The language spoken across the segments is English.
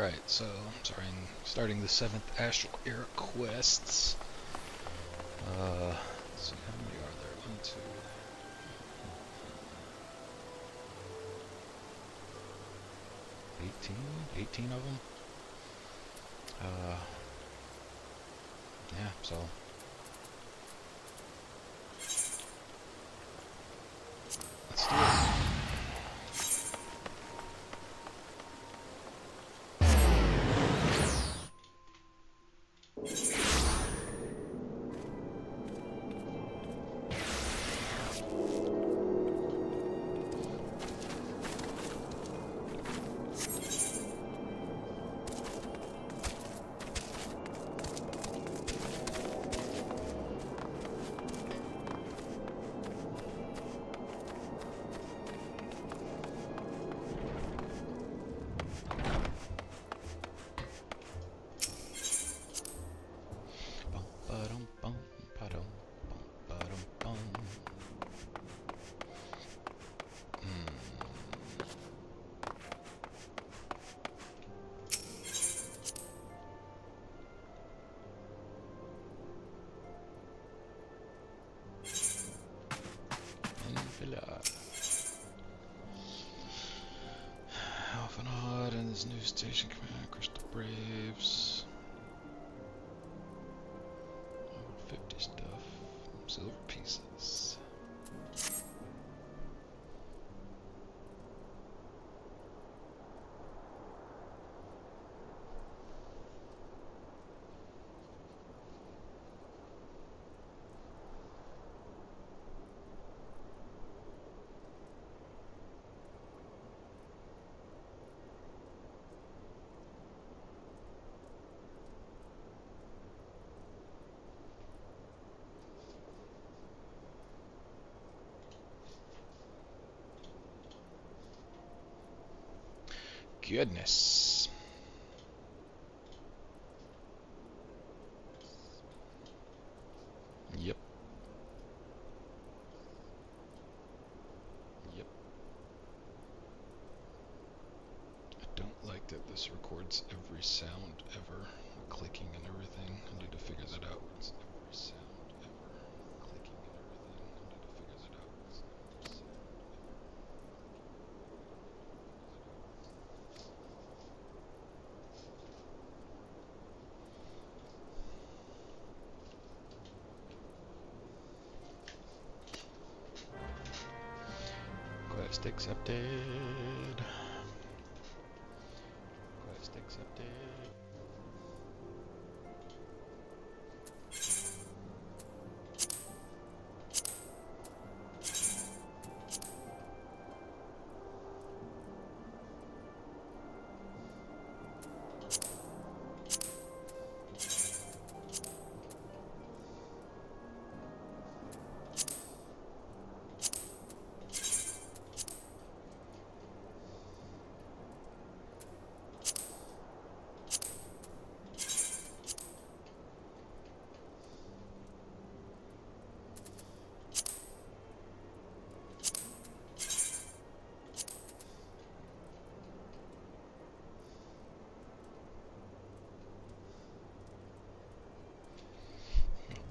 Alright, so I'm starting the 7th Astral Era quests. Let's see, how many are there? 1, 2, 18 of them. Yeah, so let's do it. Alpha and Odd and this new station command, Crystal Braves. Over 50 stuff. Silver pieces. Goodness. Yep. I don't like that this records every sound ever, clicking and everything. I need to figure that out. Every sound ever, clicking and everything. I need to figure that out. Quest accepted. Quest accepted.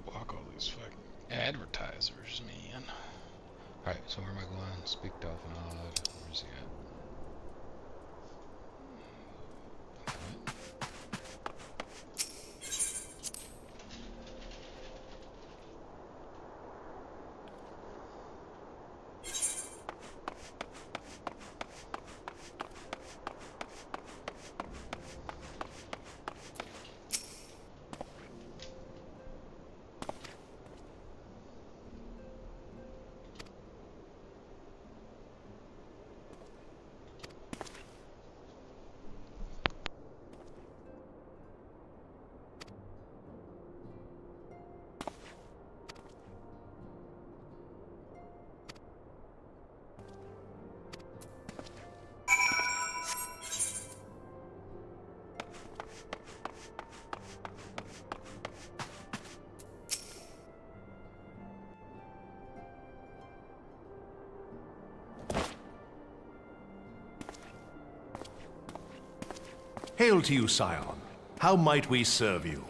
Block all these fucking advertisers, man. Alright, so where am I going? Speak to Alpha and Odd. Where's he at? Hail to you, Scion. How might we serve you?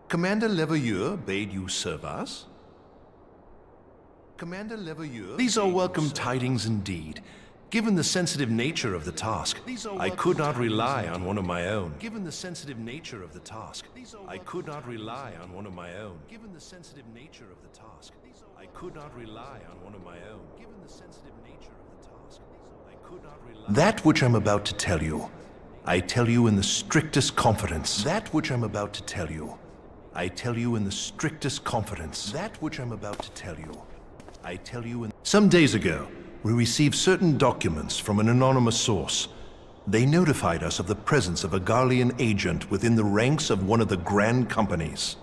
Commander Leveilleur bade you serve us? Commander Leveilleur... These are welcome tidings indeed. Given the sensitive nature of the task, I could not rely on one of my own. Given the sensitive nature of the task, I could not rely on one of my own. Given the sensitive nature of the task, I could not rely on one of my own. Given the sensitive nature of the task, I could not rely... That which I'm about to tell you, I tell you in the strictest confidence. That which I'm about to tell you, I tell you in the strictest confidence. That which I'm about to tell you, I tell you in... Some days ago, we received certain documents from an anonymous source. They notified us of the presence of a Garlean agent within the ranks of one of the Grand Companies.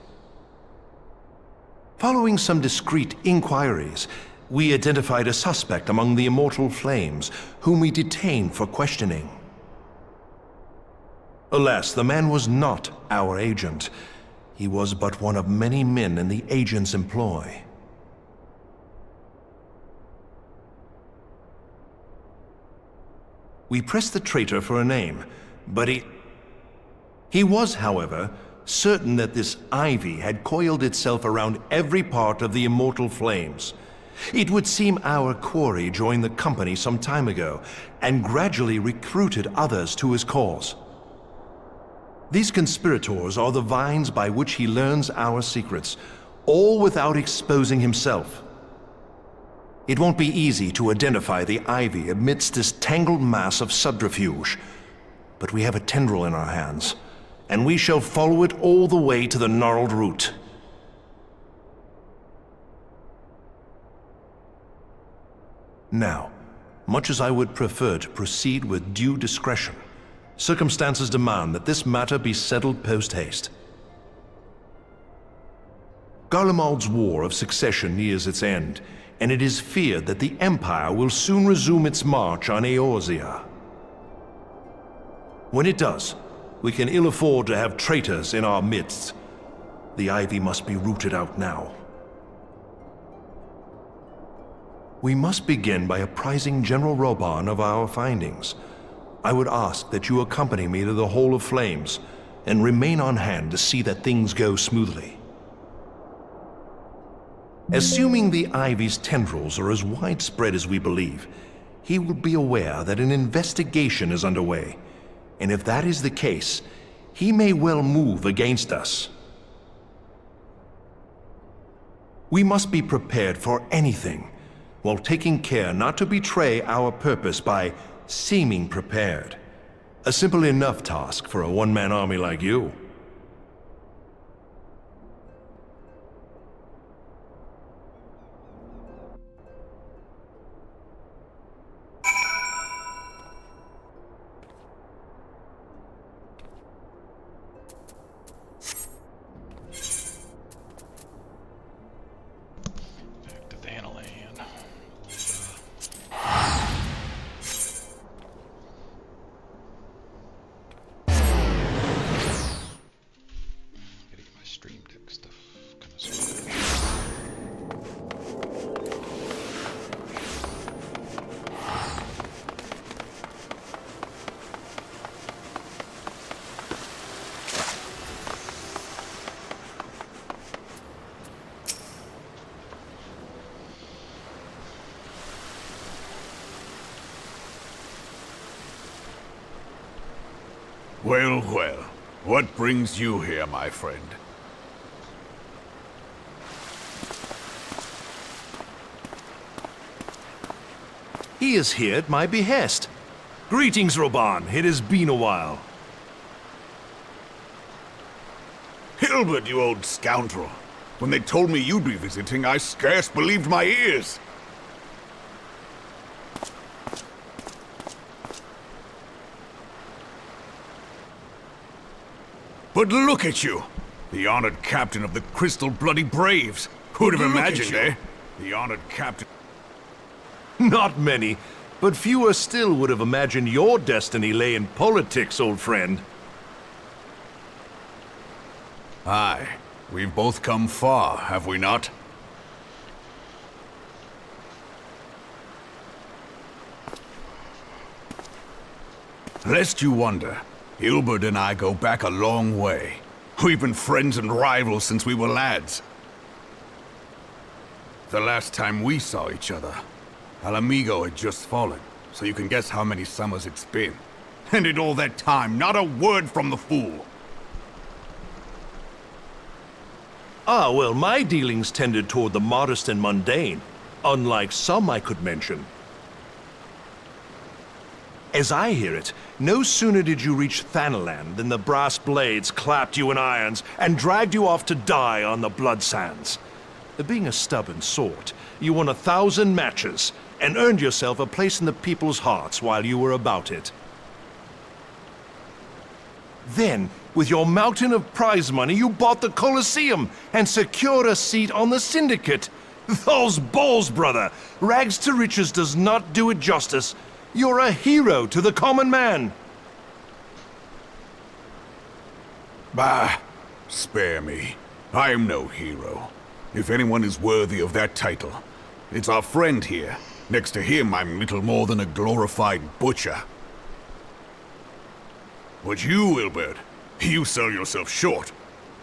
Following some discreet inquiries, we identified a suspect among the Immortal Flames, whom we detained for questioning. Alas, the man was not our agent. He was but one of many men in the agent's employ. We pressed the traitor for a name, but he was, however, certain that this ivy had coiled itself around every part of the Immortal Flames. It would seem our quarry joined the company some time ago, and gradually recruited others to his cause. These conspirators are the vines by which he learns our secrets, all without exposing himself. It won't be easy to identify the ivy amidst this tangled mass of subterfuge, but we have a tendril in our hands, and we shall follow it all the way to the gnarled root. Now, much as I would prefer to proceed with due discretion, circumstances demand that this matter be settled post-haste. Garlemald's War of Succession nears its end, and it is feared that the Empire will soon resume its march on Eorzea. When it does, we can ill afford to have traitors in our midst. The ivy must be rooted out now. We must begin by apprising General Roban of our findings. I would ask that you accompany me to the Hall of Flames, and remain on hand to see that things go smoothly. Assuming the ivy's tendrils are as widespread as we believe, he will be aware that an investigation is underway, and if that is the case, he may well move against us. We must be prepared for anything, while taking care not to betray our purpose by seeming prepared. A simple enough task for a one-man army like you. Back to Thanalan. Gotta get my stream deck stuff kind of sorted. Well, well. What brings you here, my friend? He is here at my behest. Greetings, Roban. It has been a while. Hilbert, you old scoundrel. When they told me you'd be visiting, I scarce believed my ears. But look at you! The honored captain of the Crystal Bloody Braves! Who'd have imagined, eh? The honored captain... Not many, but fewer still would have imagined your destiny lay in politics, old friend. Aye. We've both come far, have we not? Lest you wonder, Hilbert and I go back a long way. We've been friends and rivals since we were lads. The last time we saw each other, Alamigo had just fallen, so you can guess how many summers it's been. And in all that time, not a word from the fool. Ah, well, my dealings tended toward the modest and mundane, unlike some I could mention. As I hear it, no sooner did you reach Thanalan than the brass blades clapped you in irons and dragged you off to die on the blood sands. Being a stubborn sort, you won 1,000 matches and earned yourself a place in the people's hearts while you were about it. Then, with your mountain of prize money, you bought the Colosseum and secured a seat on the Syndicate. Those balls, brother! Rags to riches does not do it justice. You're a hero to the common man. Bah, spare me. I'm no hero. If anyone is worthy of that title, it's our friend here. Next to him, I'm little more than a glorified butcher. But you, Hilbert, you sell yourself short.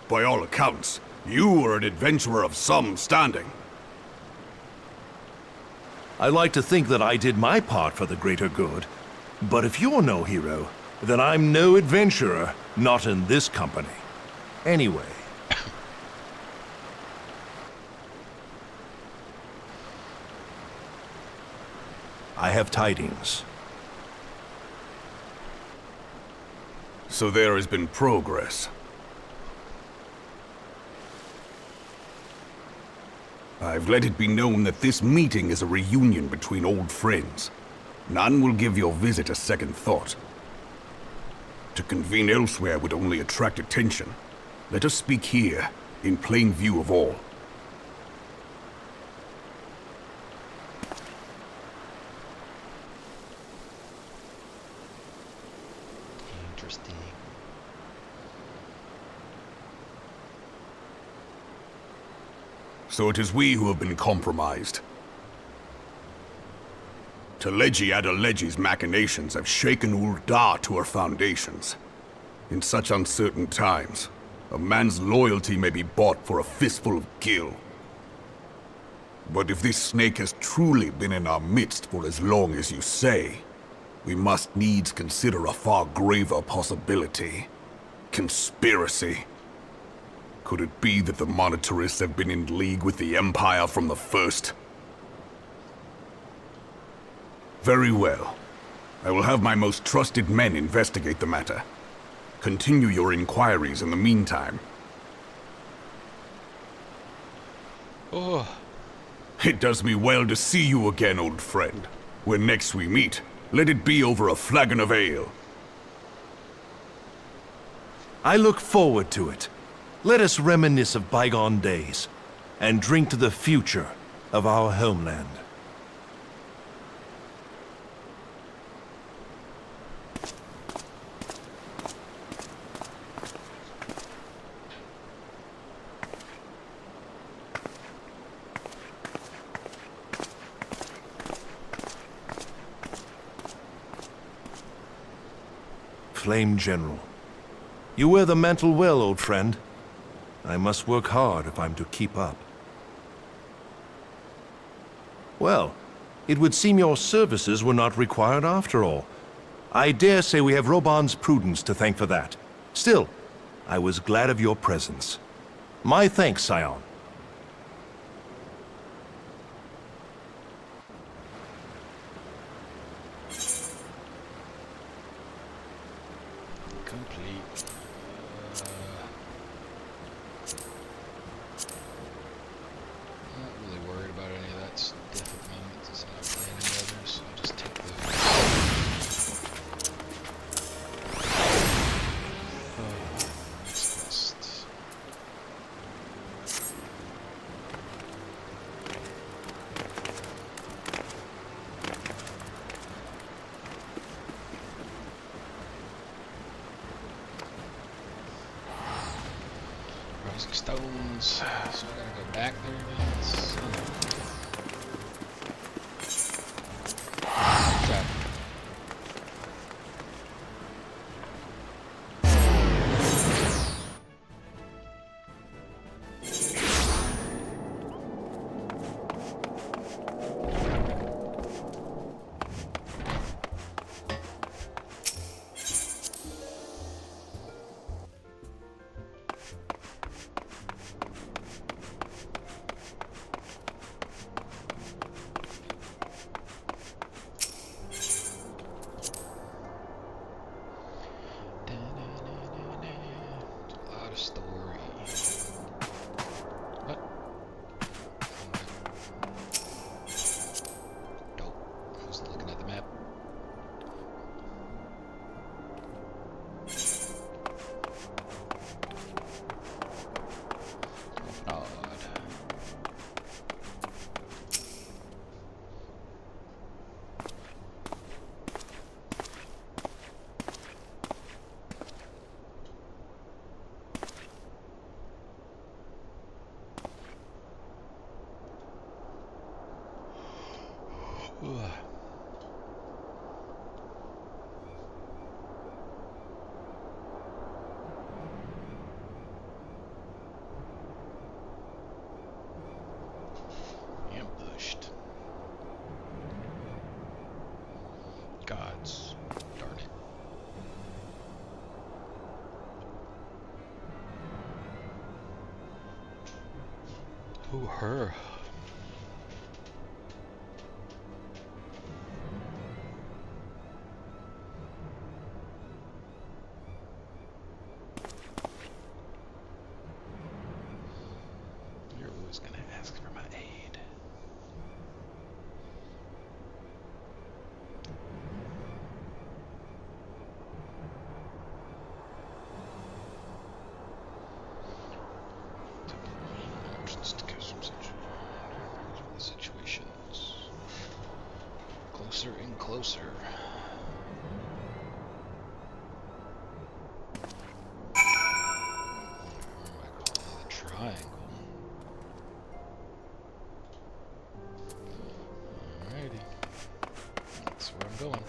By all accounts, you are an adventurer of some standing. I like to think that I did my part for the greater good. But if you're no hero, then I'm no adventurer, not in this company. Anyway. I have tidings. So there has been progress. I've let it be known that this meeting is a reunion between old friends. None will give your visit a second thought. To convene elsewhere would only attract attention. Let us speak here, in plain view of all. Interesting. So it is we who have been compromised. Teleji Adeleji's machinations have shaken Ul'dah to her foundations. In such uncertain times, a man's loyalty may be bought for a fistful of gil. But if this snake has truly been in our midst for as long as you say, we must needs consider a far graver possibility. Conspiracy. Could it be that the monetarists have been in league with the Empire from the first? Very well. I will have my most trusted men investigate the matter. Continue your inquiries in the meantime. Oh. It does me well to see you again, old friend. When next we meet, let it be over a flagon of ale. I look forward to it. Let us reminisce of bygone days, and drink to the future of our homeland. Flame General, you wear the mantle well, old friend. I must work hard if I'm to keep up. Well, it would seem your services were not required after all. I dare say we have Roban's prudence to thank for that. Still, I was glad of your presence. My thanks, Scion. Complete. Not really worried about any of that stuff at the moment since I'm not playing any others, so I'll just take the... next quest. Rising stones. So I gotta go back there again. Okay. Who her? You're always gonna ask for my aid. The situation's closer and closer. What am I calling the triangle? Alrighty. That's where I'm going.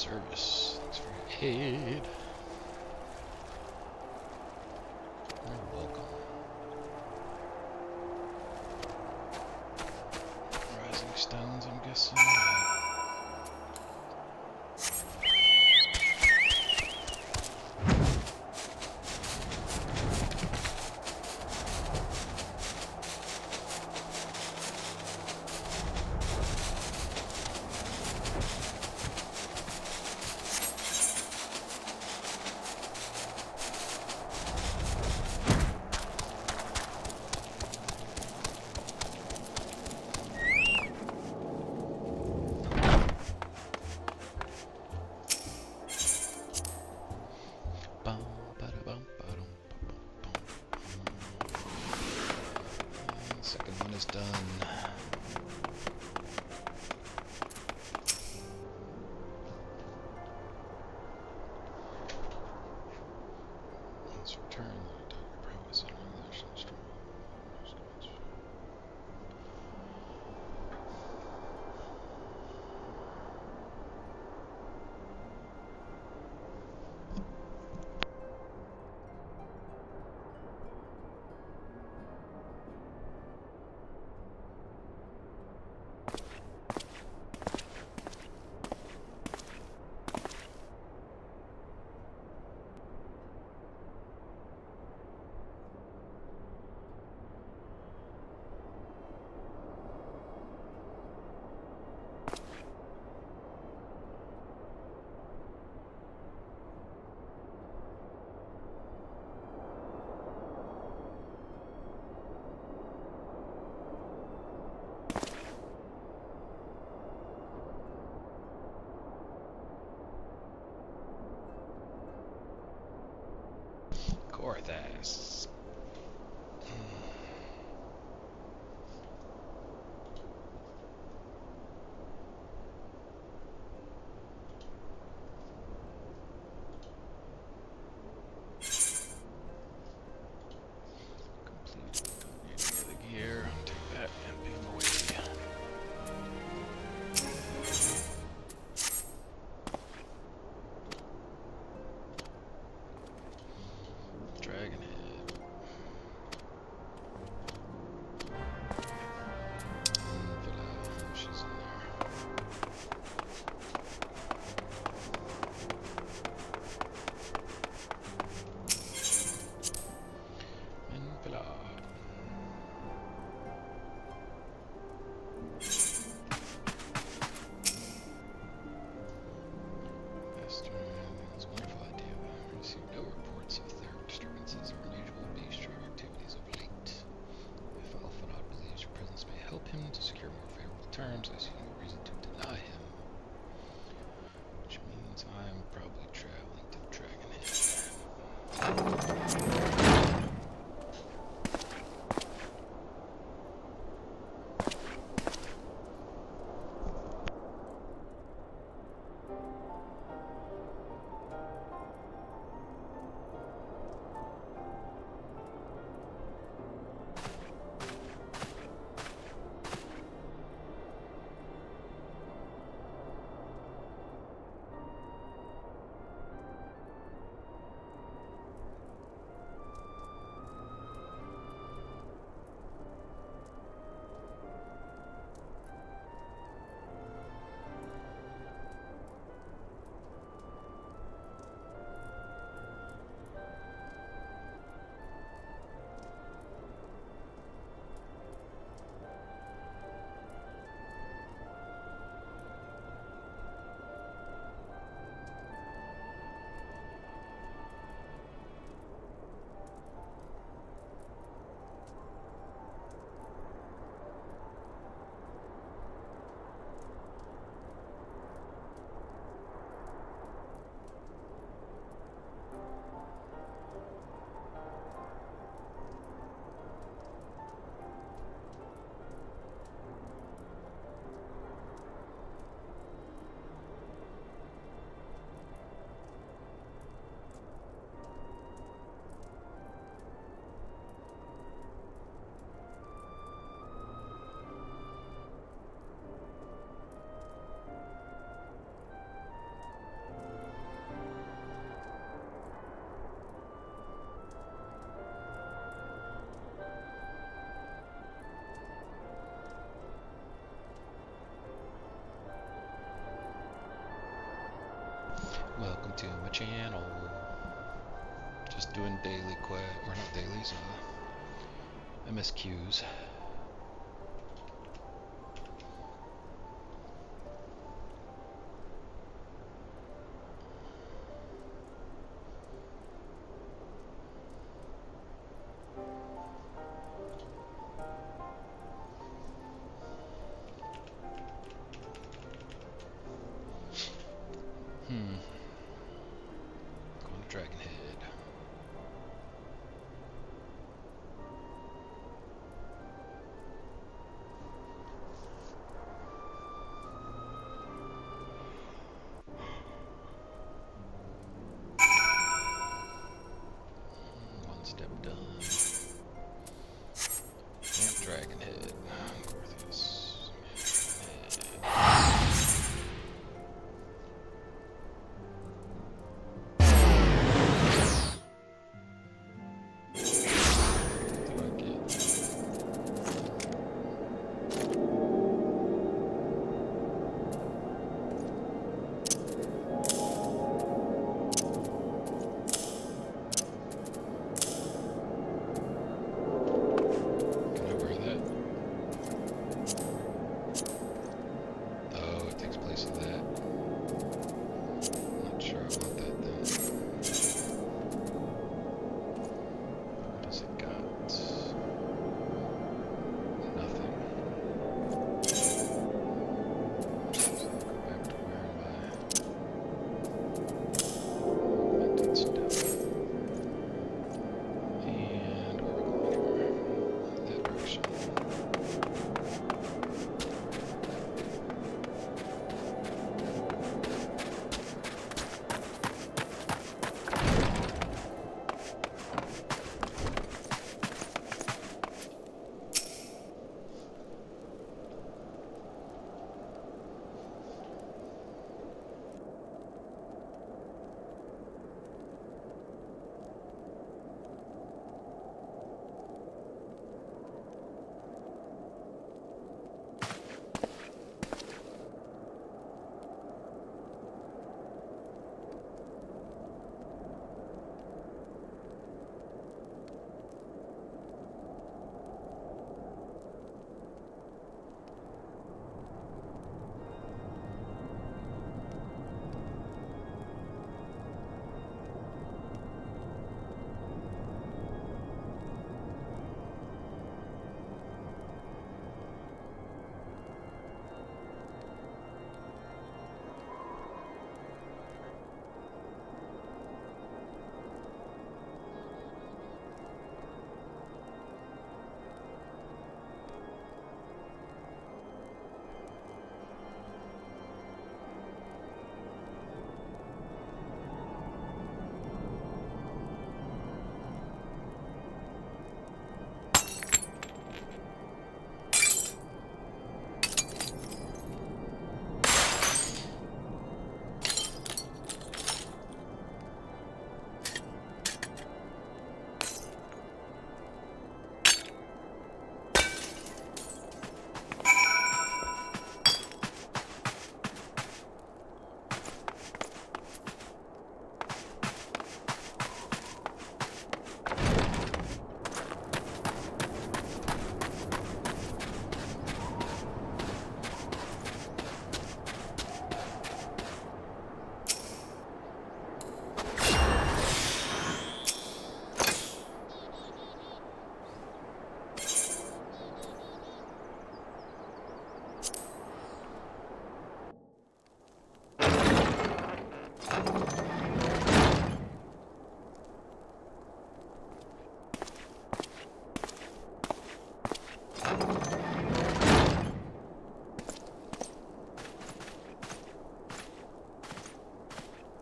service. Thanks for your aid. You're welcome. Rising stones, I'm guessing. Second one is done. Let's return the Dr. Prowess and organization strong. Corthas. Complete. Don't need any of the gear. Take that and beam away. Dragon head. She's in there. Villa. Master, it's a wonderful idea. I received no reports of third disturbances or unusual beast tribe activities of late. If Alphanod believes your presence may help him to secure more favorable terms, I see no reason to deny him. Which means I'm probably traveling to Dragonhead. channel. Just doing daily quest, or not dailies, MSQs. Going to Dragon Head. One step done. Camp Dragon Head. Gorthius.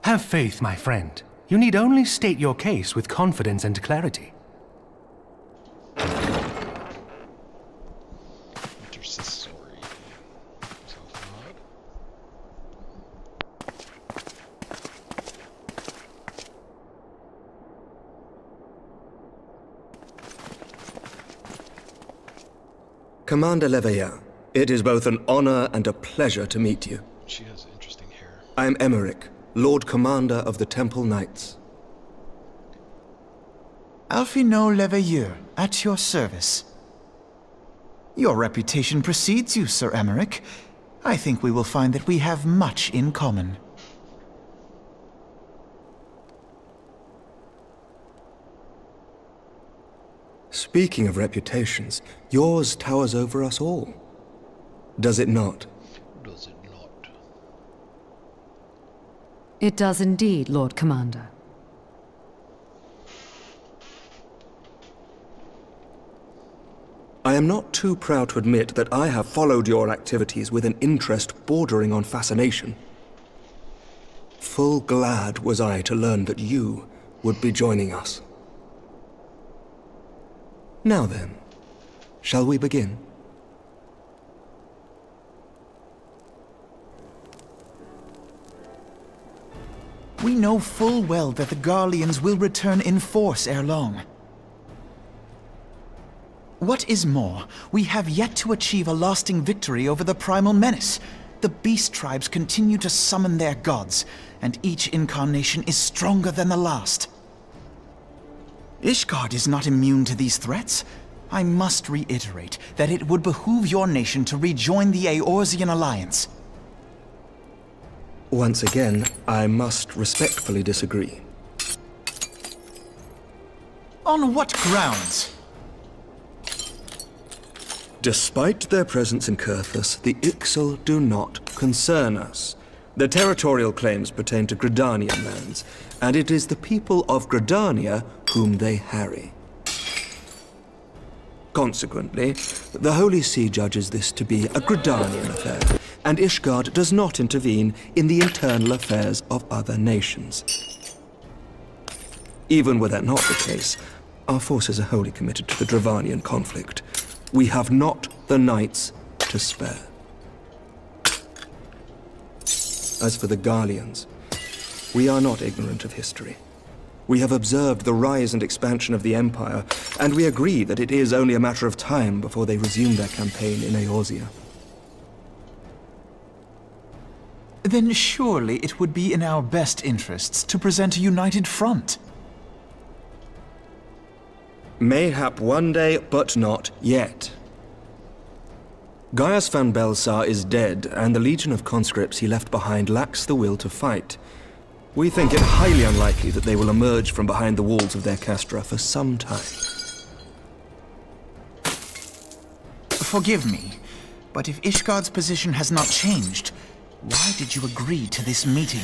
Have faith, my friend. You need only state your case with confidence and clarity. Intercessory. Self-mod. Commander Leveilleur, it is both an honor and a pleasure to meet you. She has interesting hair. I am Emmerich, Lord Commander of the Temple Knights. Alphino Leveilleur, at your service. Your reputation precedes you, Sir Emmerich. I think we will find that we have much in common. Speaking of reputations, yours towers over us all. Does it not? Does it not? It does indeed, Lord Commander. I am not too proud to admit that I have followed your activities with an interest bordering on fascination. Full glad was I to learn that you would be joining us. Now then, shall we begin? We know full well that the Garleans will return in force ere long. What is more, we have yet to achieve a lasting victory over the primal menace. The beast tribes continue to summon their gods, and each incarnation is stronger than the last. Ishgard is not immune to these threats. I must reiterate that it would behoove your nation to rejoin the Eorzean Alliance. Once again, I must respectfully disagree. On what grounds? Despite their presence in Kurthus, the Ixal do not concern us. Their territorial claims pertain to Gridanian lands, and it is the people of Gridania whom they harry. Consequently, the Holy See judges this to be a Gridanian affair, and Ishgard does not intervene in the internal affairs of other nations. Even were that not the case, our forces are wholly committed to the Dravanian conflict. We have not the knights to spare. As for the Garleans, we are not ignorant of history. We have observed the rise and expansion of the Empire, and we agree that it is only a matter of time before they resume their campaign in Eorzea. Then surely it would be in our best interests to present a united front. Mayhap one day, but not yet. Gaius van Belsar is dead, and the legion of conscripts he left behind lacks the will to fight. We think it highly unlikely that they will emerge from behind the walls of their castra for some time. Forgive me, but if Ishgard's position has not changed, why did you agree to this meeting?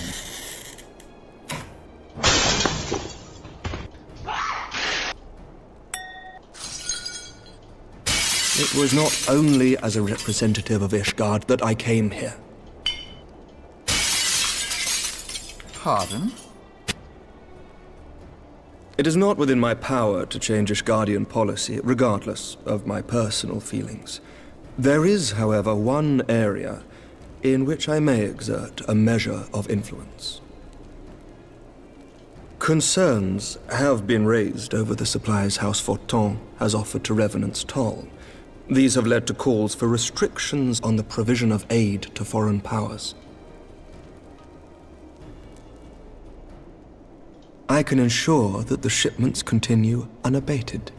It was not only as a representative of Ishgard that I came here. Pardon? It is not within my power to change Ishgardian policy, regardless of my personal feelings. There is, however, one area in which I may exert a measure of influence. Concerns have been raised over the supplies House Fortin has offered to Revenant's Toll. These have led to calls for restrictions on the provision of aid to foreign powers. I can ensure that the shipments continue unabated.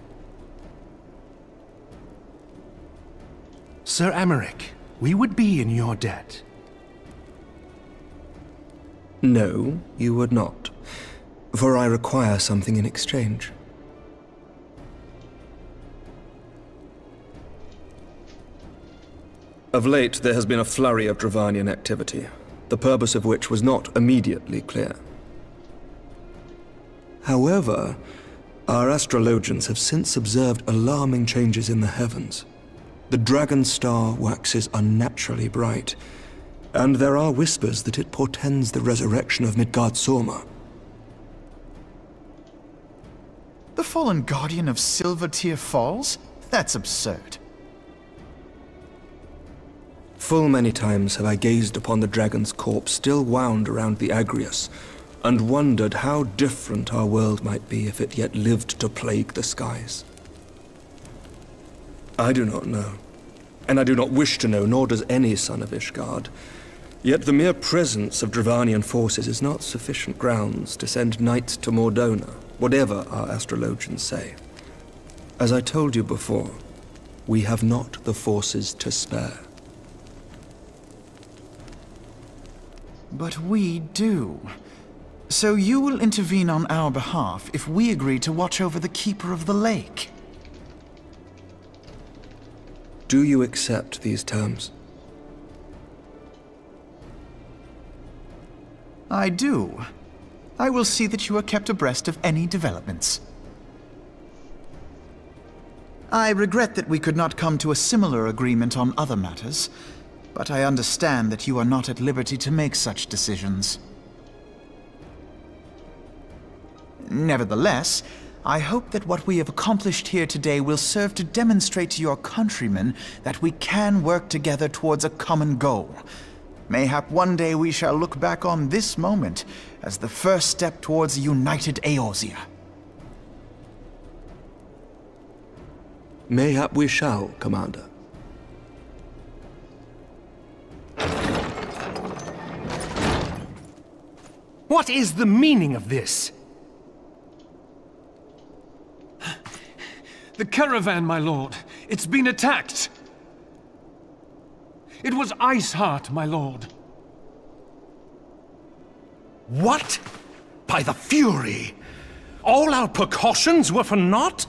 Sir Emmerich, we would be in your debt. No, you would not, for I require something in exchange. Of late, there has been a flurry of Dravanian activity, the purpose of which was not immediately clear. However, our astrologians have since observed alarming changes in the heavens. The dragon star waxes unnaturally bright, and there are whispers that it portends the resurrection of Midgard Sorma. The fallen guardian of Silvertear Falls? That's absurd. Full many times have I gazed upon the dragon's corpse still wound around the Agrius, and wondered how different our world might be if it yet lived to plague the skies. I do not know, and I do not wish to know, nor does any son of Ishgard. Yet the mere presence of Dravanian forces is not sufficient grounds to send knights to Mordona, whatever our astrologians say. As I told you before, we have not the forces to spare. But we do. So you will intervene on our behalf if we agree to watch over the Keeper of the Lake. Do you accept these terms? I do. I will see that you are kept abreast of any developments. I regret that we could not come to a similar agreement on other matters, but I understand that you are not at liberty to make such decisions. Nevertheless, I hope that what we have accomplished here today will serve to demonstrate to your countrymen that we can work together towards a common goal. Mayhap one day we shall look back on this moment as the first step towards a united Eorzea. Mayhap we shall, Commander. What is the meaning of this? The caravan, my lord. It's been attacked. It was Iceheart, my lord. What? By the Fury! All our precautions were for naught?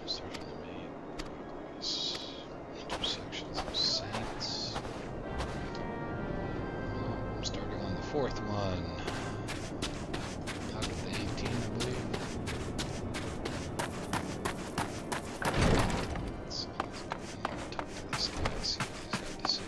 Start from the main progress. Intersections of sense. Well, I'm starting on the fourth one. Out of the 18, I believe. Let's go and talk to this guy, see what he's got to say.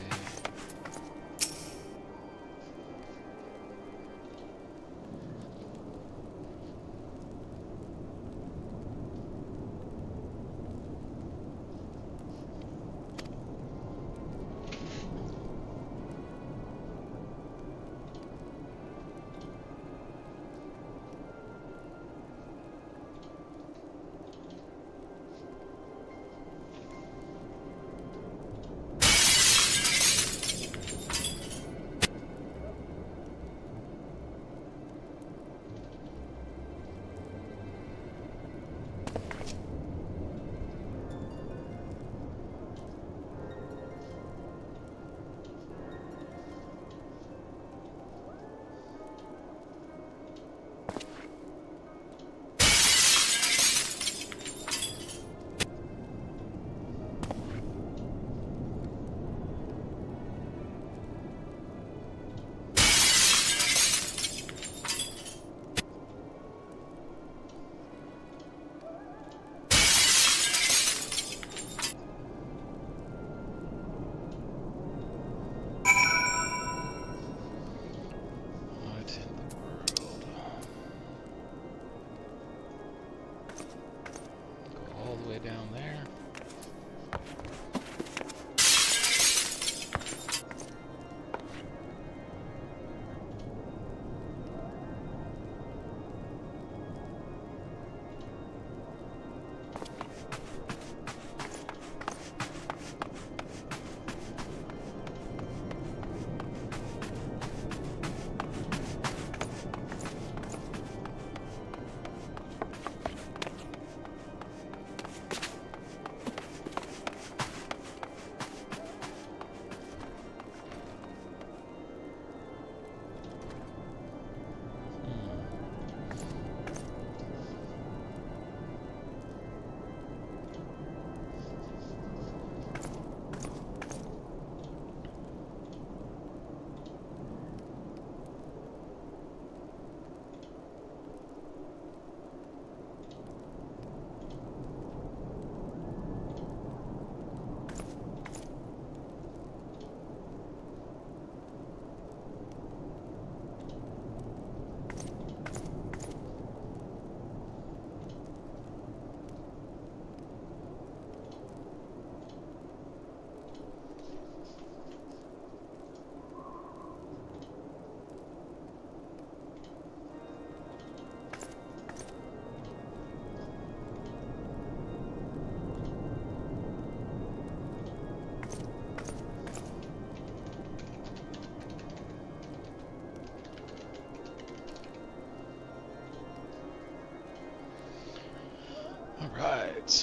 Alright,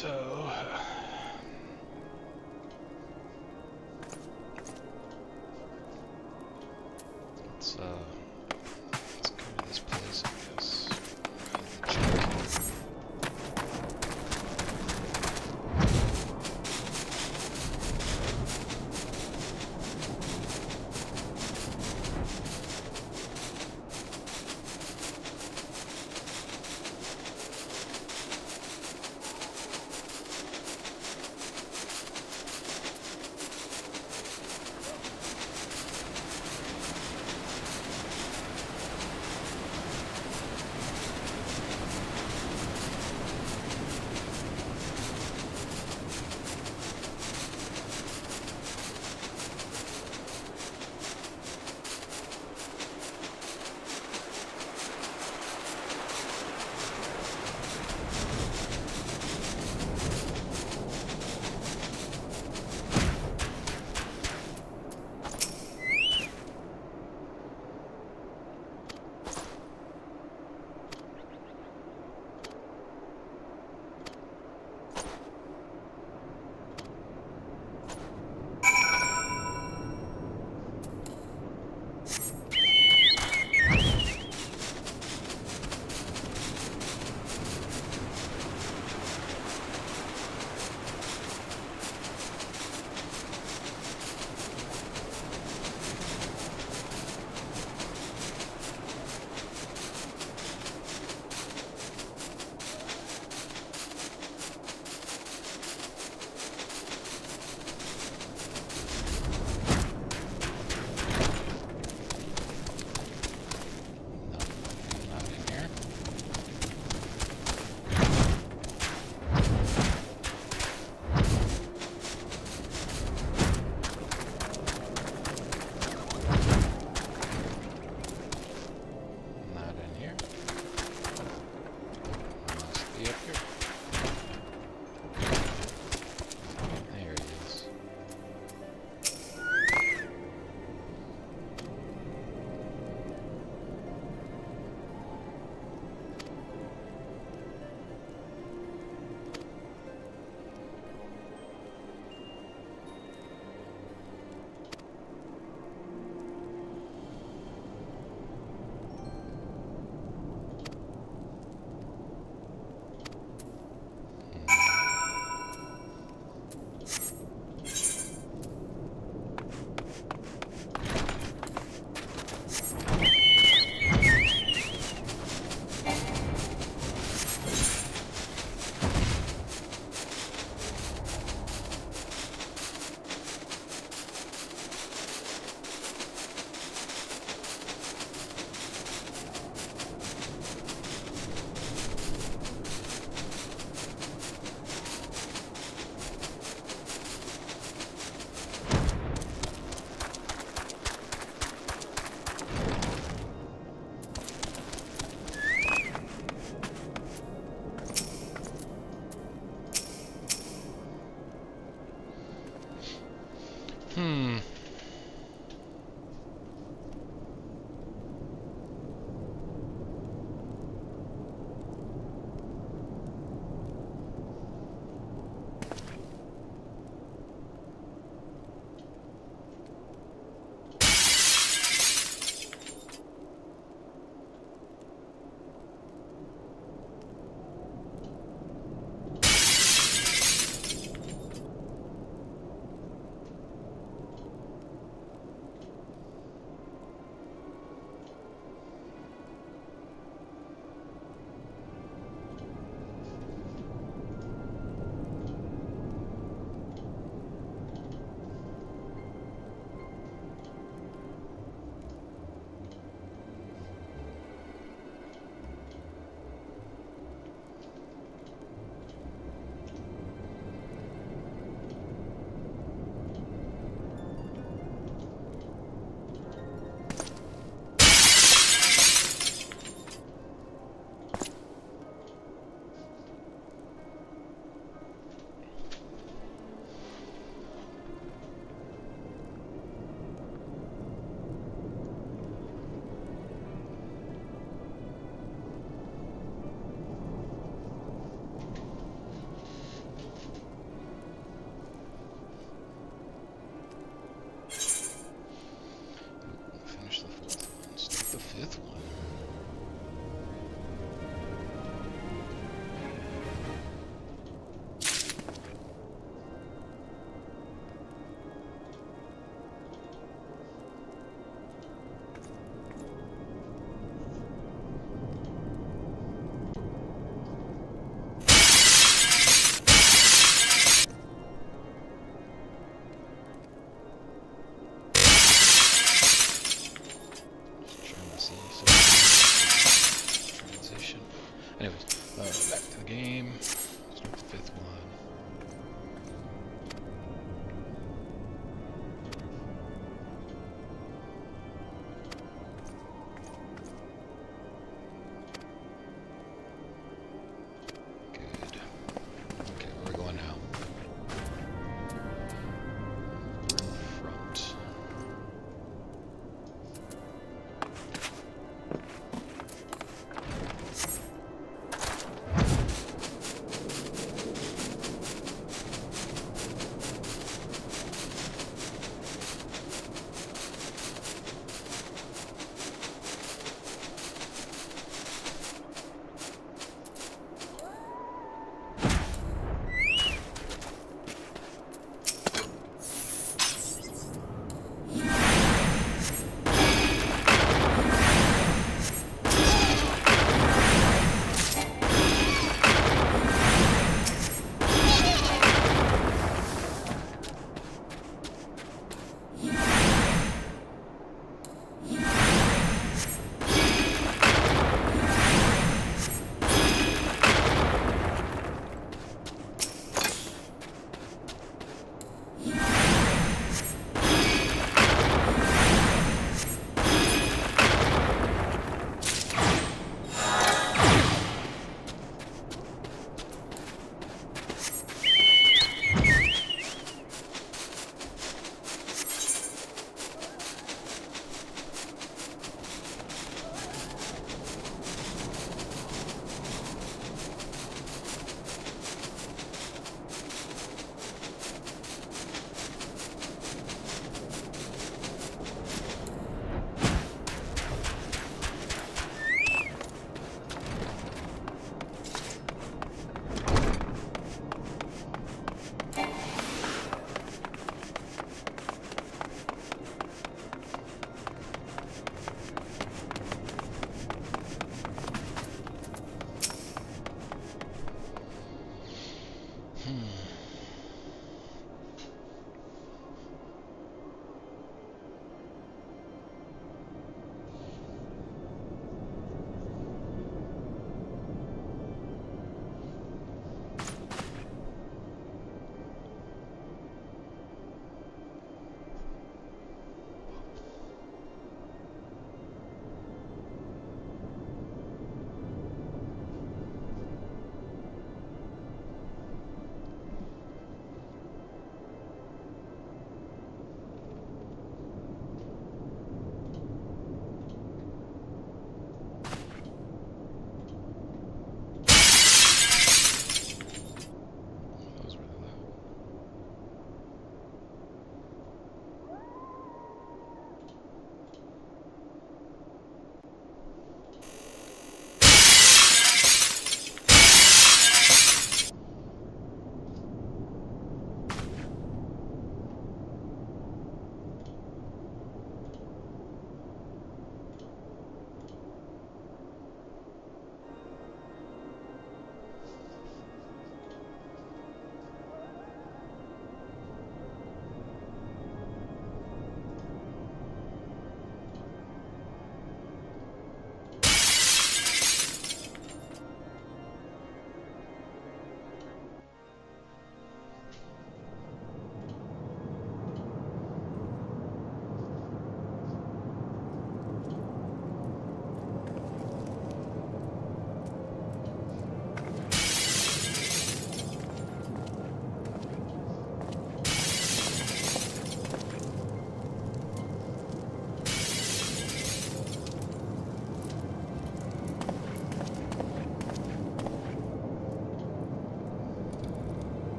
so... let's go to this place, I guess. The check.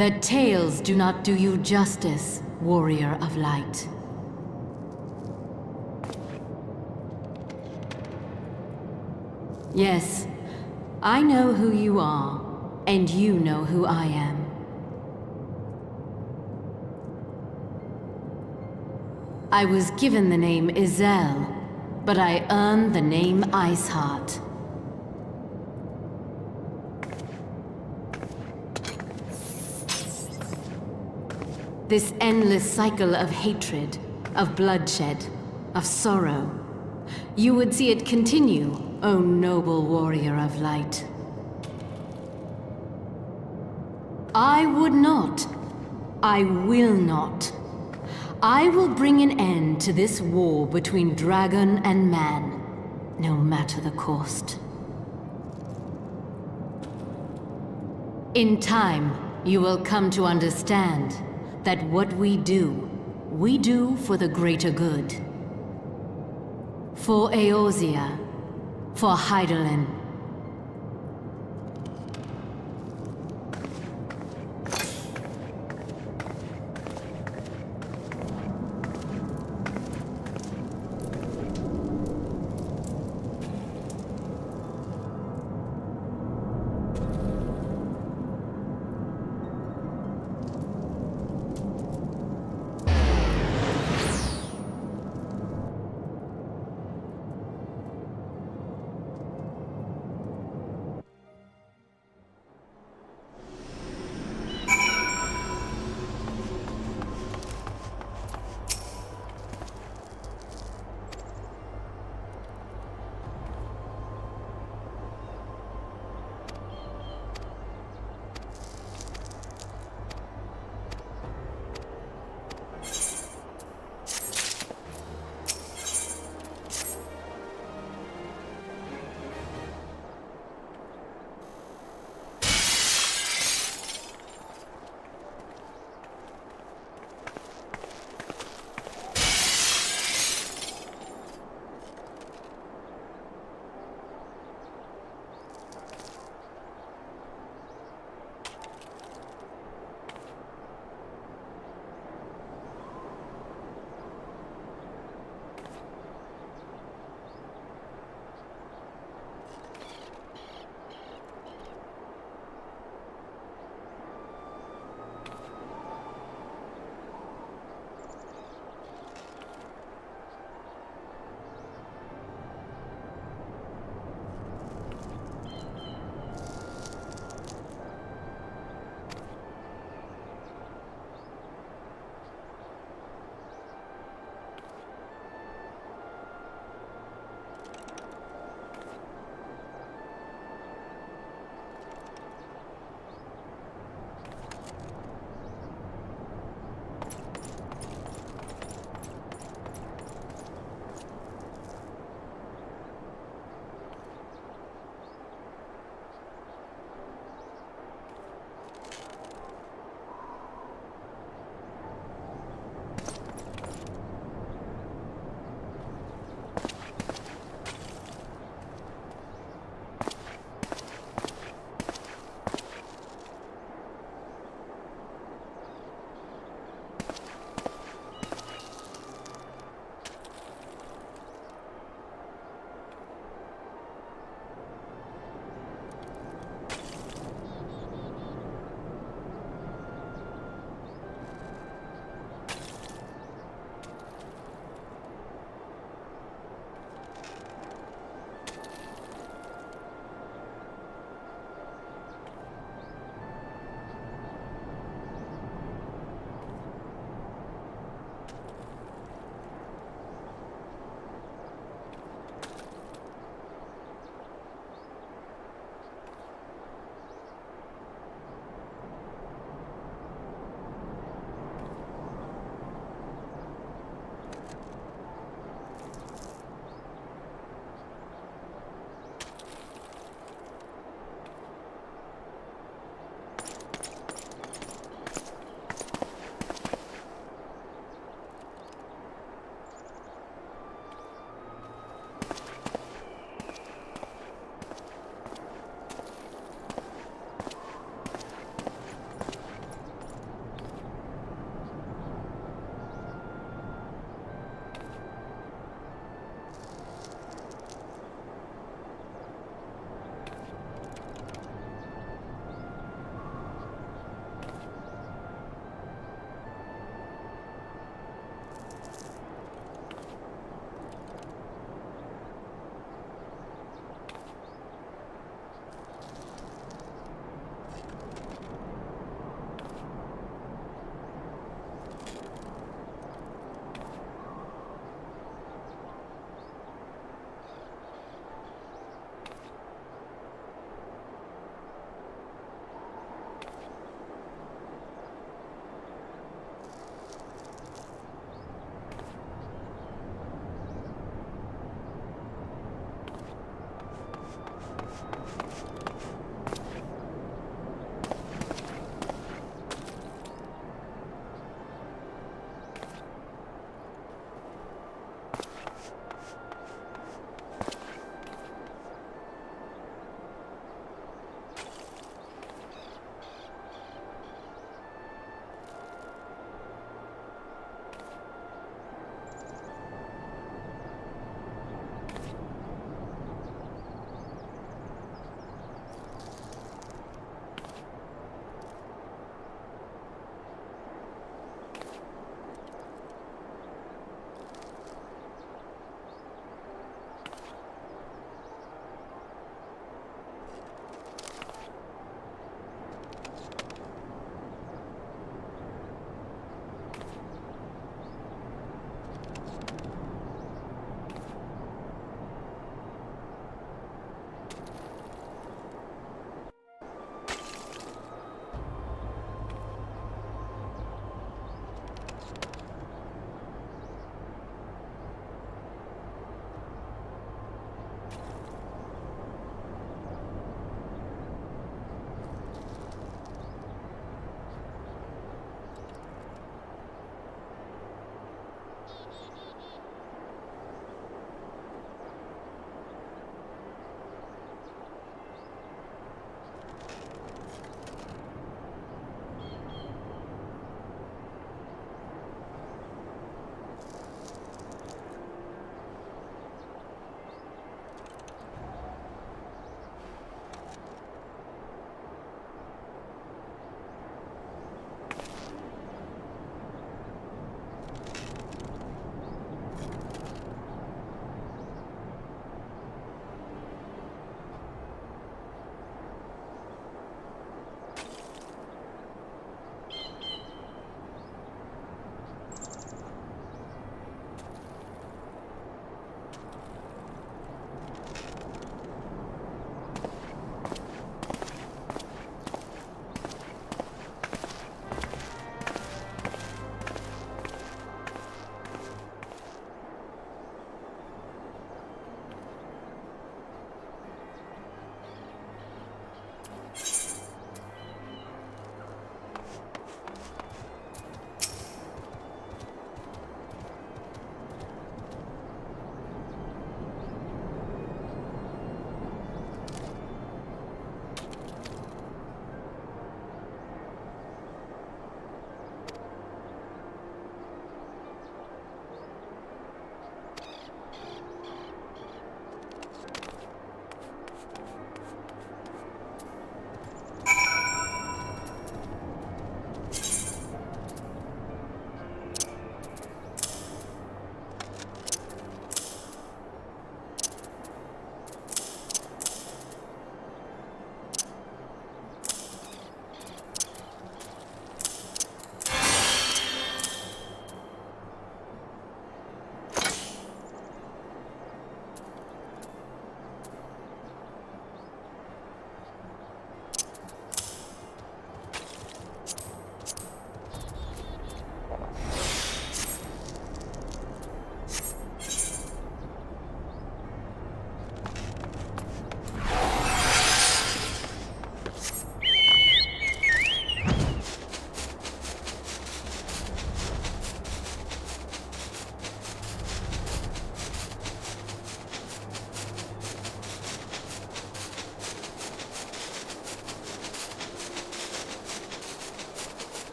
The tales do not do you justice, warrior of light. Yes, I know who you are, and you know who I am. I was given the name Izel, but I earned the name Iceheart. This endless cycle of hatred, of bloodshed, of sorrow. You would see it continue, O noble warrior of light. I would not. I will not. I will bring an end to this war between dragon and man, no matter the cost. In time, you will come to understand that what we do for the greater good. For Eorzea, for Hydaelyn.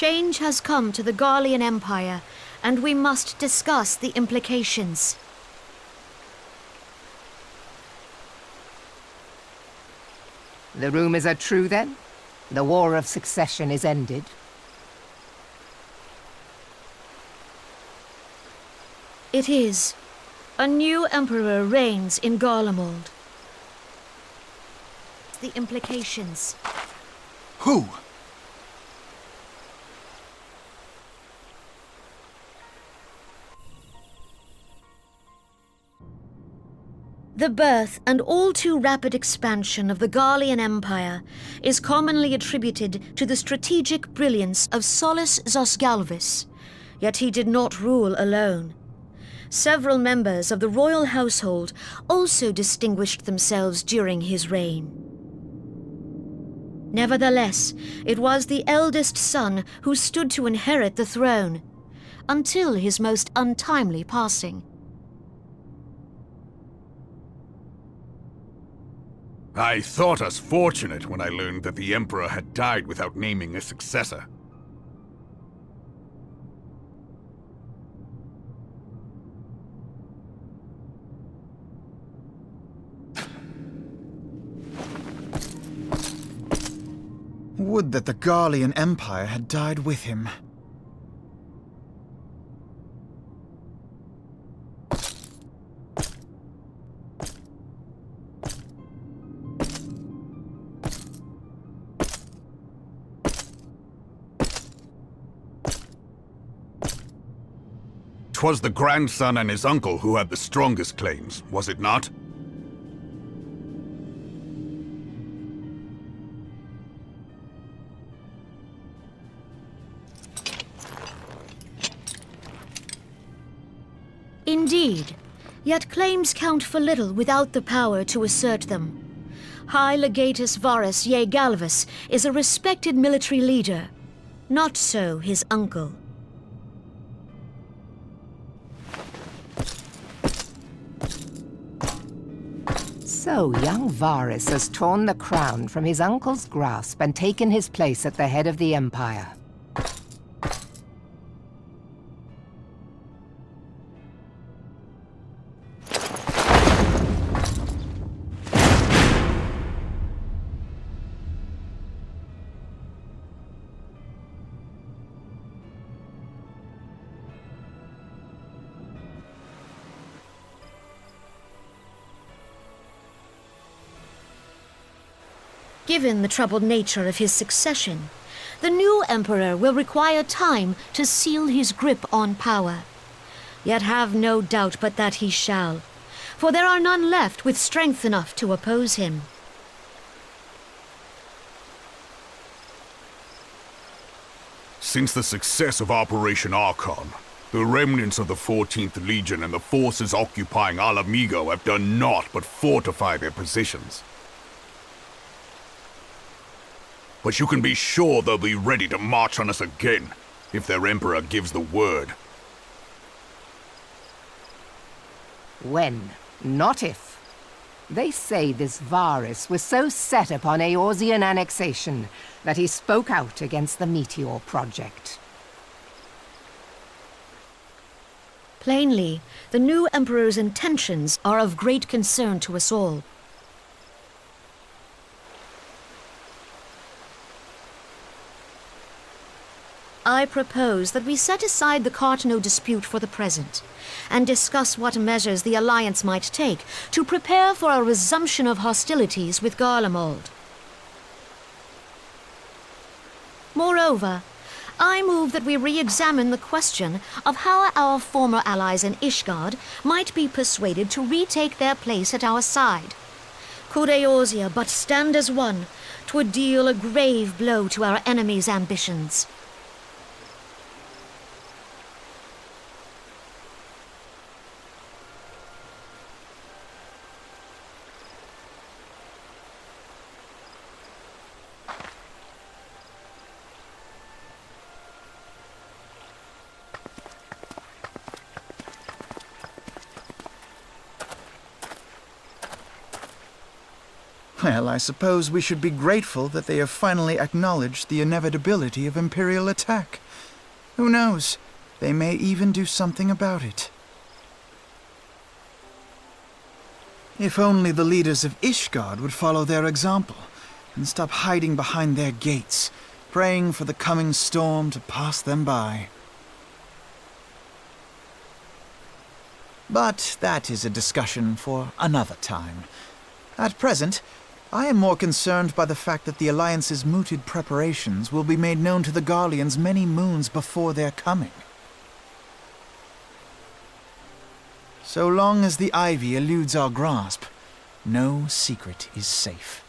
Change has come to the Garlean Empire, and we must discuss the implications. The rumors are true, then? The War of Succession is ended? It is. A new emperor reigns in Garlemald. The implications. Who? The birth and all too rapid expansion of the Garlean Empire is commonly attributed to the strategic brilliance of Solus Zosgalvis, yet he did not rule alone. Several members of the royal household also distinguished themselves during his reign. Nevertheless, it was the eldest son who stood to inherit the throne, until his most untimely passing. I thought us fortunate when I learned that the Emperor had died without naming a successor. Would that the Garlean Empire had died with him. Twas the grandson and his uncle who had the strongest claims, was it not? Indeed, yet claims count for little without the power to assert them. High Legatus Varus Ye Galvus is a respected military leader. Not so his uncle. So young Varus has torn the crown from his uncle's grasp and taken his place at the head of the Empire. Given the troubled nature of his succession, the new emperor will require time to seal his grip on power. Yet have no doubt but that he shall, for there are none left with strength enough to oppose him. Since the success of Operation Archon, the remnants of the 14th Legion and the forces occupying Alamigo have done naught but fortify their positions. But you can be sure they'll be ready to march on us again, if their Emperor gives the word. When, not if. They say this Varus was so set upon Eorzean annexation that he spoke out against the Meteor Project. Plainly, the new emperor's intentions are of great concern to us all. I propose that we set aside the Cartno dispute for the present, and discuss what measures the Alliance might take to prepare for a resumption of hostilities with Garlemald. Moreover, I move that we re-examine the question of how our former allies in Ishgard might be persuaded to retake their place at our side. Could Eorzea but stand as one, 'twould deal a grave blow to our enemies' ambitions. Well, I suppose we should be grateful that they have finally acknowledged the inevitability of Imperial attack. Who knows? They may even do something about it. If only the leaders of Ishgard would follow their example and stop hiding behind their gates, praying for the coming storm to pass them by. But that is a discussion for another time. At present, I am more concerned by the fact that the Alliance's mooted preparations will be made known to the Garleans many moons before their coming. So long as the ivy eludes our grasp, no secret is safe.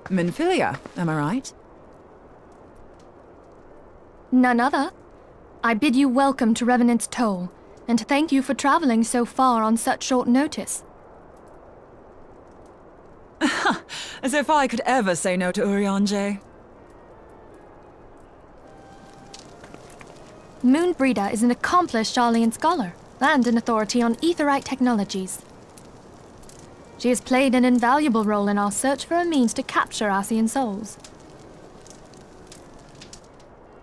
Minfilia, am I right? None other. I bid you welcome to Revenant's Toll, and thank you for traveling so far on such short notice. As if I could ever say no to Urianger. Moonbreeder is an accomplished Sharlayan scholar, and an authority on aetherite technologies. She has played an invaluable role in our search for a means to capture Ascian souls.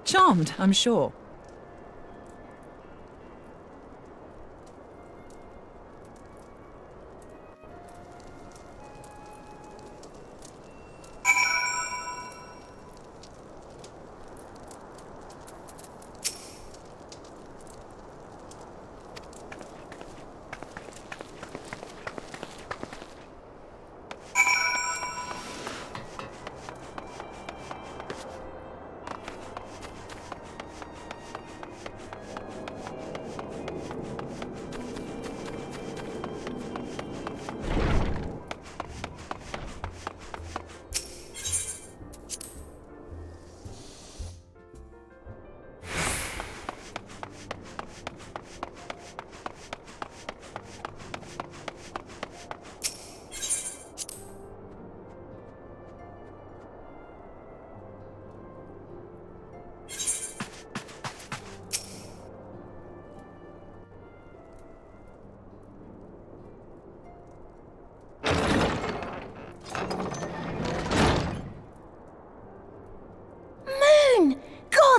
Charmed, I'm sure.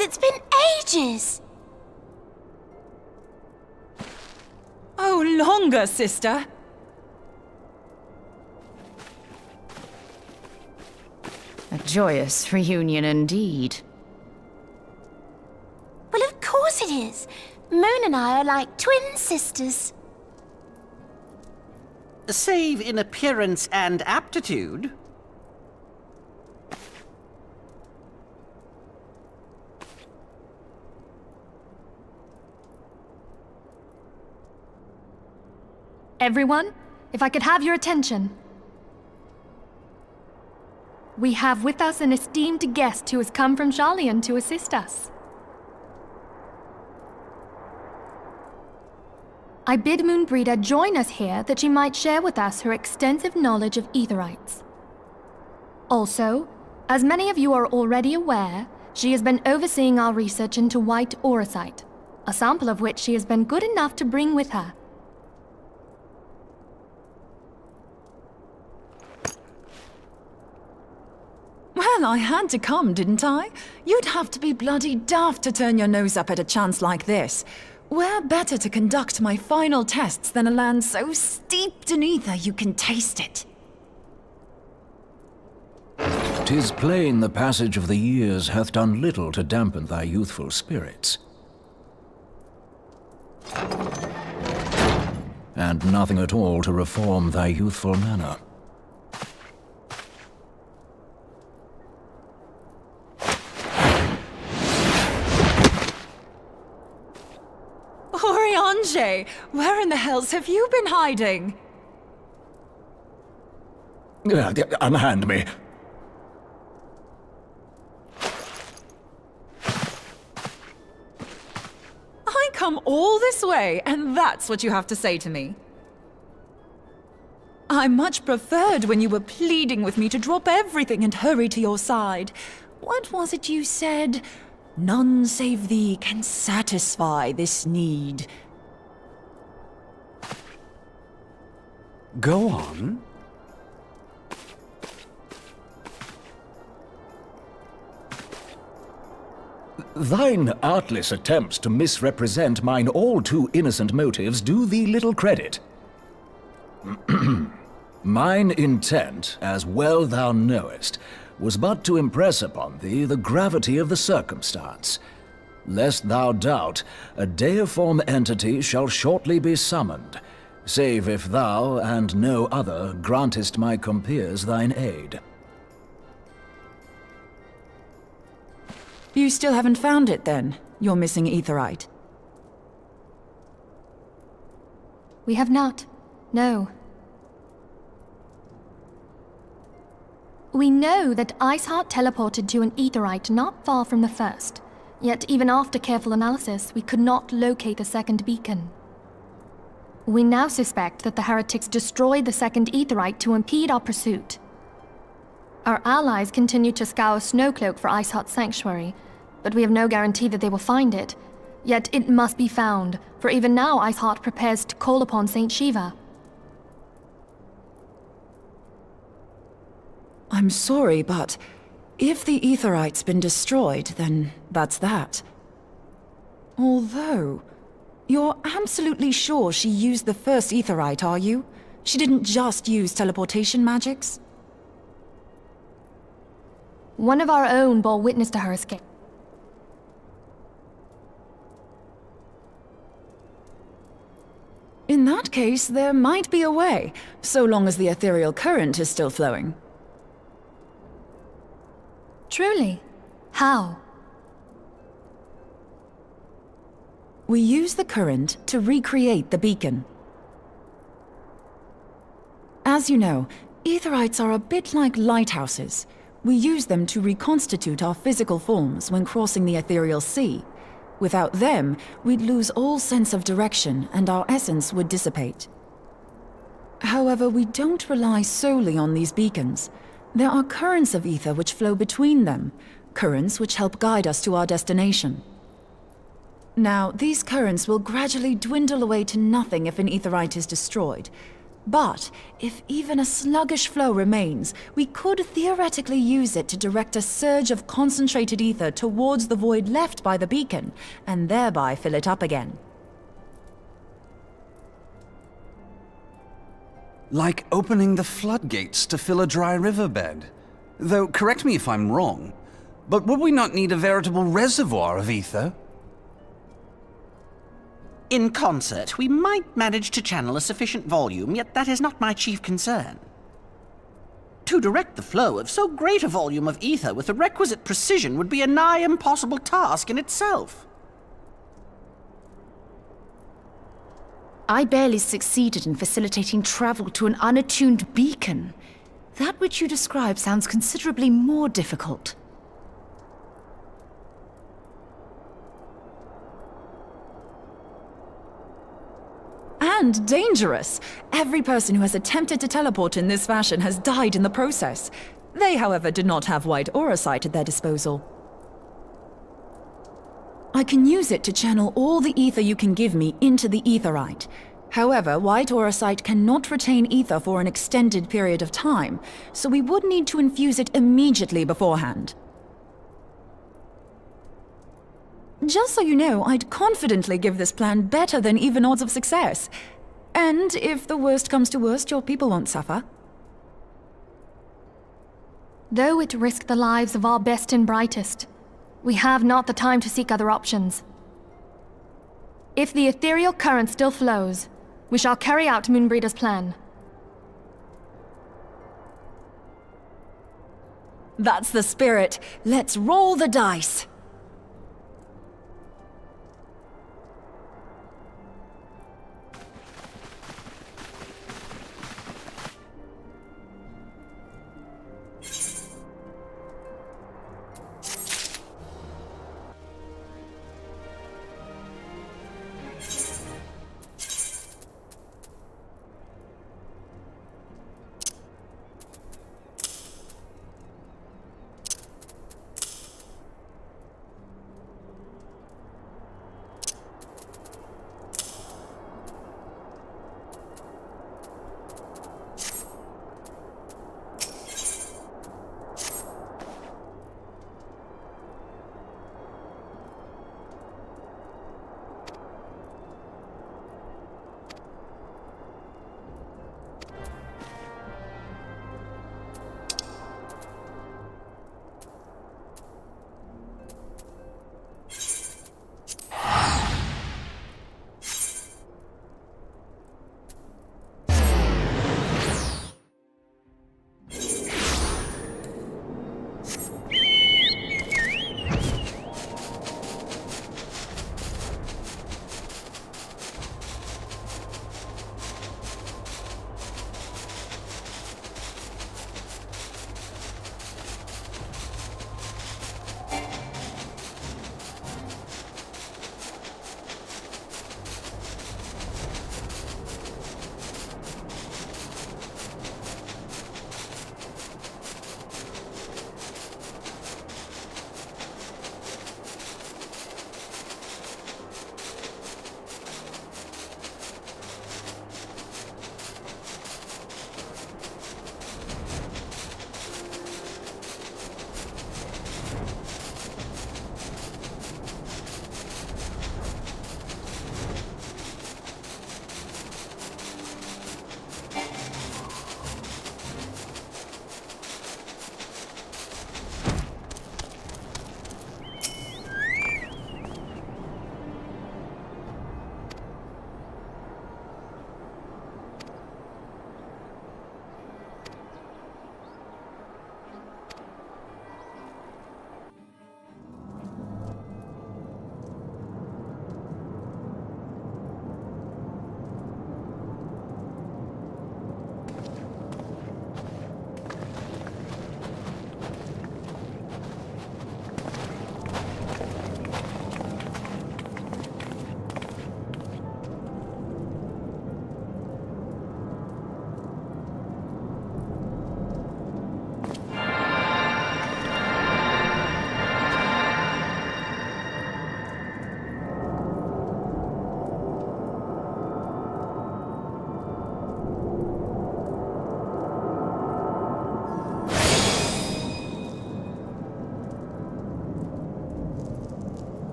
It's been ages! Oh, longer, sister! A joyous reunion indeed. Well, of course it is. Moon and I are like twin sisters. Save in appearance and aptitude. Everyone, if I could have your attention. We have with us an esteemed guest who has come from Sharlayan to assist us. I bid Moonbreeder join us here that she might share with us her extensive knowledge of aetherites. Also, as many of you are already aware, she has been overseeing our research into white auracite, a sample of which she has been good enough to bring with her. Well, I had to come, didn't I? You'd have to be bloody daft to turn your nose up at a chance like this. Where better to conduct my final tests than a land so steeped in ether you can taste it? 'Tis plain the passage of the years hath done little to dampen thy youthful spirits. And nothing at all to reform thy youthful manner. Urianger, where in the hells have you been hiding? Unhand me. I come all this way, and that's what you have to say to me. I much preferred when you were pleading with me to drop everything and hurry to your side. What was it you said? None save thee can satisfy this need. Go on. Thine artless attempts to misrepresent mine all too innocent motives do thee little credit. Mine intent, as well thou knowest, was but to impress upon thee the gravity of the circumstance. Lest thou doubt, a deiform entity shall shortly be summoned, save if thou and no other grantest my compeers thine aid. You still haven't found it, then? Your missing aetherite? We have not. No. We know that Iceheart teleported to an aetherite not far from the first. Yet even after careful analysis, we could not locate the second beacon. We now suspect that the heretics destroyed the second aetherite to impede our pursuit. Our allies continue to scour Snowcloak for Iceheart's sanctuary, but we have no guarantee that they will find it. Yet it must be found, for even now Iceheart prepares to call upon Saint Shiva. I'm sorry, but if the aetherite's been destroyed, then that's that. Although, you're absolutely sure she used the first aetherite, are you? She didn't just use teleportation magics? One of our own bore witness to her escape. In that case, there might be a way, so long as the ethereal current is still flowing. Truly? How? We use the current to recreate the beacon. As you know, aetherites are a bit like lighthouses. We use them to reconstitute our physical forms when crossing the ethereal sea. Without them, we'd lose all sense of direction and our essence would dissipate. However, we don't rely solely on these beacons. There are currents of ether which flow between them, currents which help guide us to our destination. Now, these currents will gradually dwindle away to nothing if an aetherite is destroyed. But if even a sluggish flow remains, we could theoretically use it to direct a surge of concentrated ether towards the void left by the beacon, and thereby fill it up again. Like opening the floodgates to fill a dry riverbed. Though, correct me if I'm wrong, but would we not need a veritable reservoir of ether? In concert, we might manage to channel a sufficient volume, yet that is not my chief concern. To direct the flow of so great a volume of ether with the requisite precision would be a nigh impossible task in itself. I barely succeeded in facilitating travel to an unattuned beacon. That which you describe sounds considerably more difficult. And dangerous. Every person who has attempted to teleport in this fashion has died in the process. They, however, did not have white aura sight at their disposal. I can use it to channel all the ether you can give me into the aetherite. However, white aura sight cannot retain ether for an extended period of time, so we would need to infuse it immediately beforehand. Just so you know, I'd confidently give this plan better than even odds of success. And if the worst comes to worst, your people won't suffer. Though it risked the lives of our best and brightest, we have not the time to seek other options. If the ethereal current still flows, we shall carry out Moonbreeder's plan. That's the spirit. Let's roll the dice.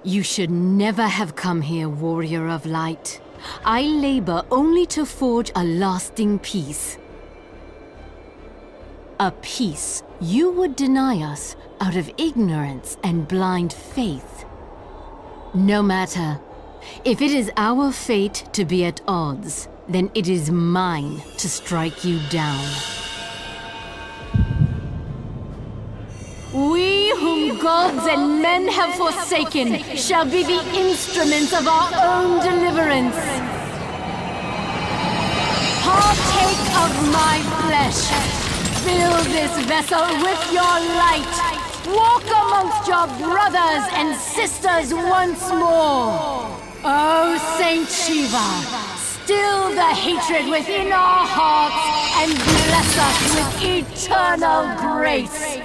You should never have come here, warrior of light. I labor only to forge a lasting peace. A peace you would deny us out of ignorance and blind faith. No matter. If it is our fate to be at odds, then it is mine to strike you down. We whom gods and men have forsaken shall be the instruments of our own deliverance. Partake of my flesh. Fill this vessel with your light. Walk amongst your brothers and sisters once more. Oh, Saint Shiva, still the hatred within our hearts and bless us with eternal grace.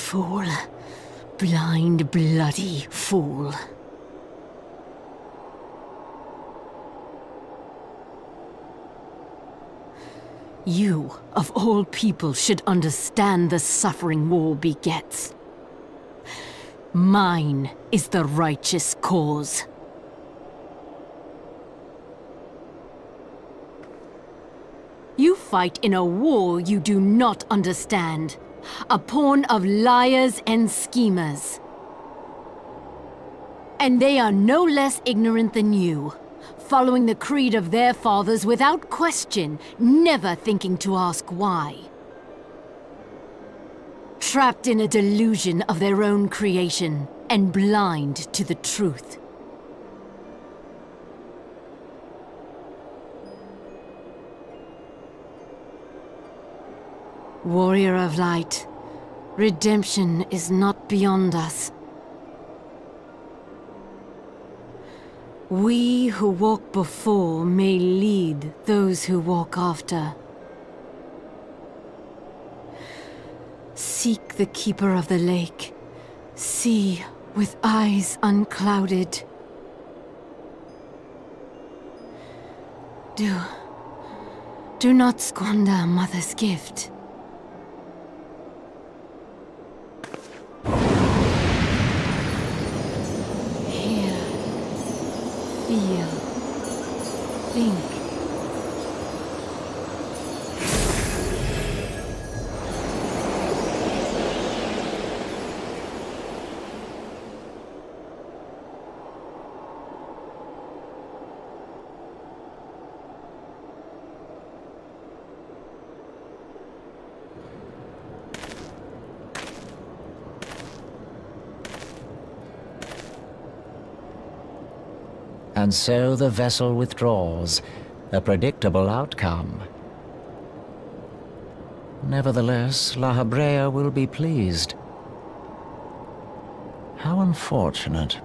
Fool. Blind, bloody fool. You, of all people, should understand the suffering war begets. Mine is the righteous cause. You fight in a war you do not understand. A pawn of liars and schemers. And they are no less ignorant than you, following the creed of their fathers without question, never thinking to ask why. Trapped in a delusion of their own creation, and blind to the truth. Warrior of light, redemption is not beyond us. We who walk before may lead those who walk after. Seek the keeper of the lake. See with eyes unclouded. Do not squander Mother's gift. Feel. Think. And so the vessel withdraws, a predictable outcome. Nevertheless, La Habrea will be pleased. How unfortunate.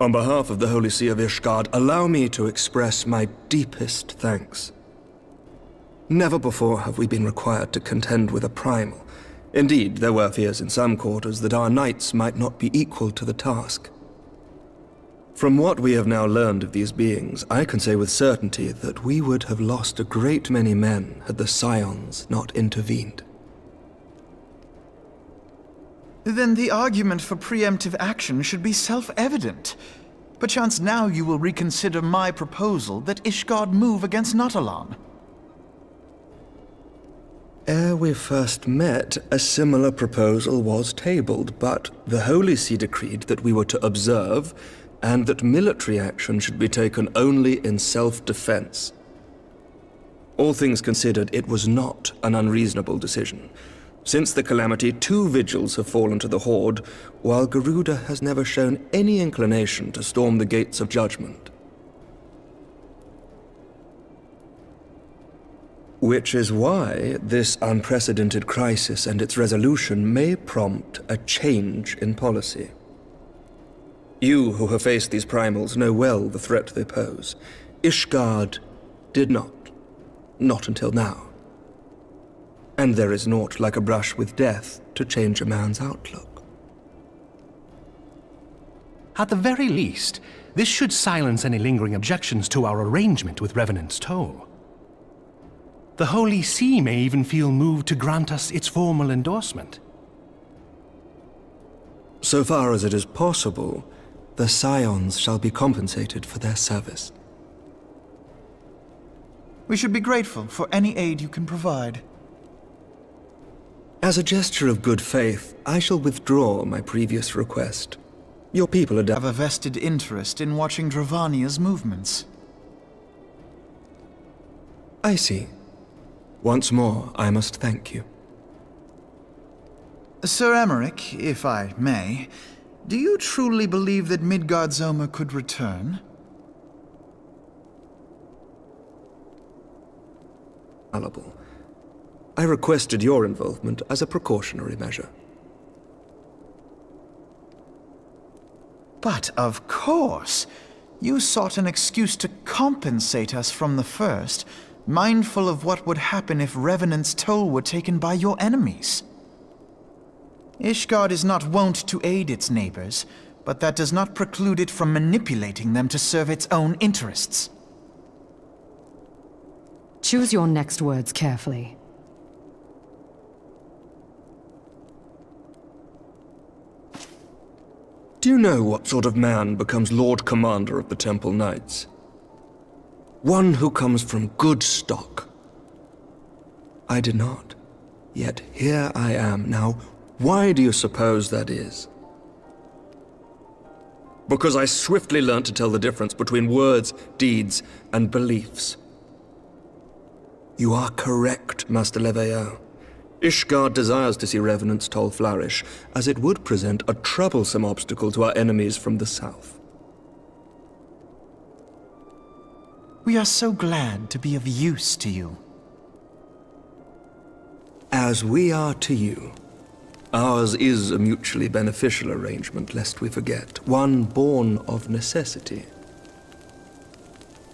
On behalf of the Holy See of Ishgard, allow me to express my deepest thanks. Never before have we been required to contend with a primal. Indeed, there were fears in some quarters that our knights might not be equal to the task. From what we have now learned of these beings, I can say with certainty that we would have lost a great many men had the Scions not intervened. Then the argument for preemptive action should be self-evident. Perchance now you will reconsider my proposal that Ishgard move against Natalan. Ere we first met, a similar proposal was tabled, but the Holy See decreed that we were to observe, and that military action should be taken only in self-defense. All things considered, it was not an unreasonable decision. Since the calamity, 2 vigils have fallen to the Horde, while Garuda has never shown any inclination to storm the gates of judgment. Which is why this unprecedented crisis and its resolution may prompt a change in policy. You who have faced these primals know well the threat they pose. Ishgard did not. Not until now. And there is naught like a brush with death to change a man's outlook. At the very least, this should silence any lingering objections to our arrangement with Revenant's Toll. The Holy See may even feel moved to grant us its formal endorsement. So far as it is possible, the Scions shall be compensated for their service. We should be grateful for any aid you can provide. As a gesture of good faith, I shall withdraw my previous request. Your people have a vested interest in watching Dravania's movements. I see. Once more, I must thank you. Sir Emmerich, if I may, do you truly believe that Midgard-Zoma could return? Fallible. I requested your involvement as a precautionary measure. But of course, you sought an excuse to compensate us from the first, mindful of what would happen if Revenant's Toll were taken by your enemies. Ishgard is not wont to aid its neighbors, but that does not preclude it from manipulating them to serve its own interests. Choose your next words carefully. Do you know what sort of man becomes Lord Commander of the Temple Knights? One who comes from good stock. I did not. Yet here I am. Now, why do you suppose that is? Because I swiftly learned to tell the difference between words, deeds, and beliefs. You are correct, Master Leveilleur. Ishgard desires to see Revenant's Toll flourish, as it would present a troublesome obstacle to our enemies from the south. We are so glad to be of use to you. As we are to you. Ours is a mutually beneficial arrangement, lest we forget, one born of necessity.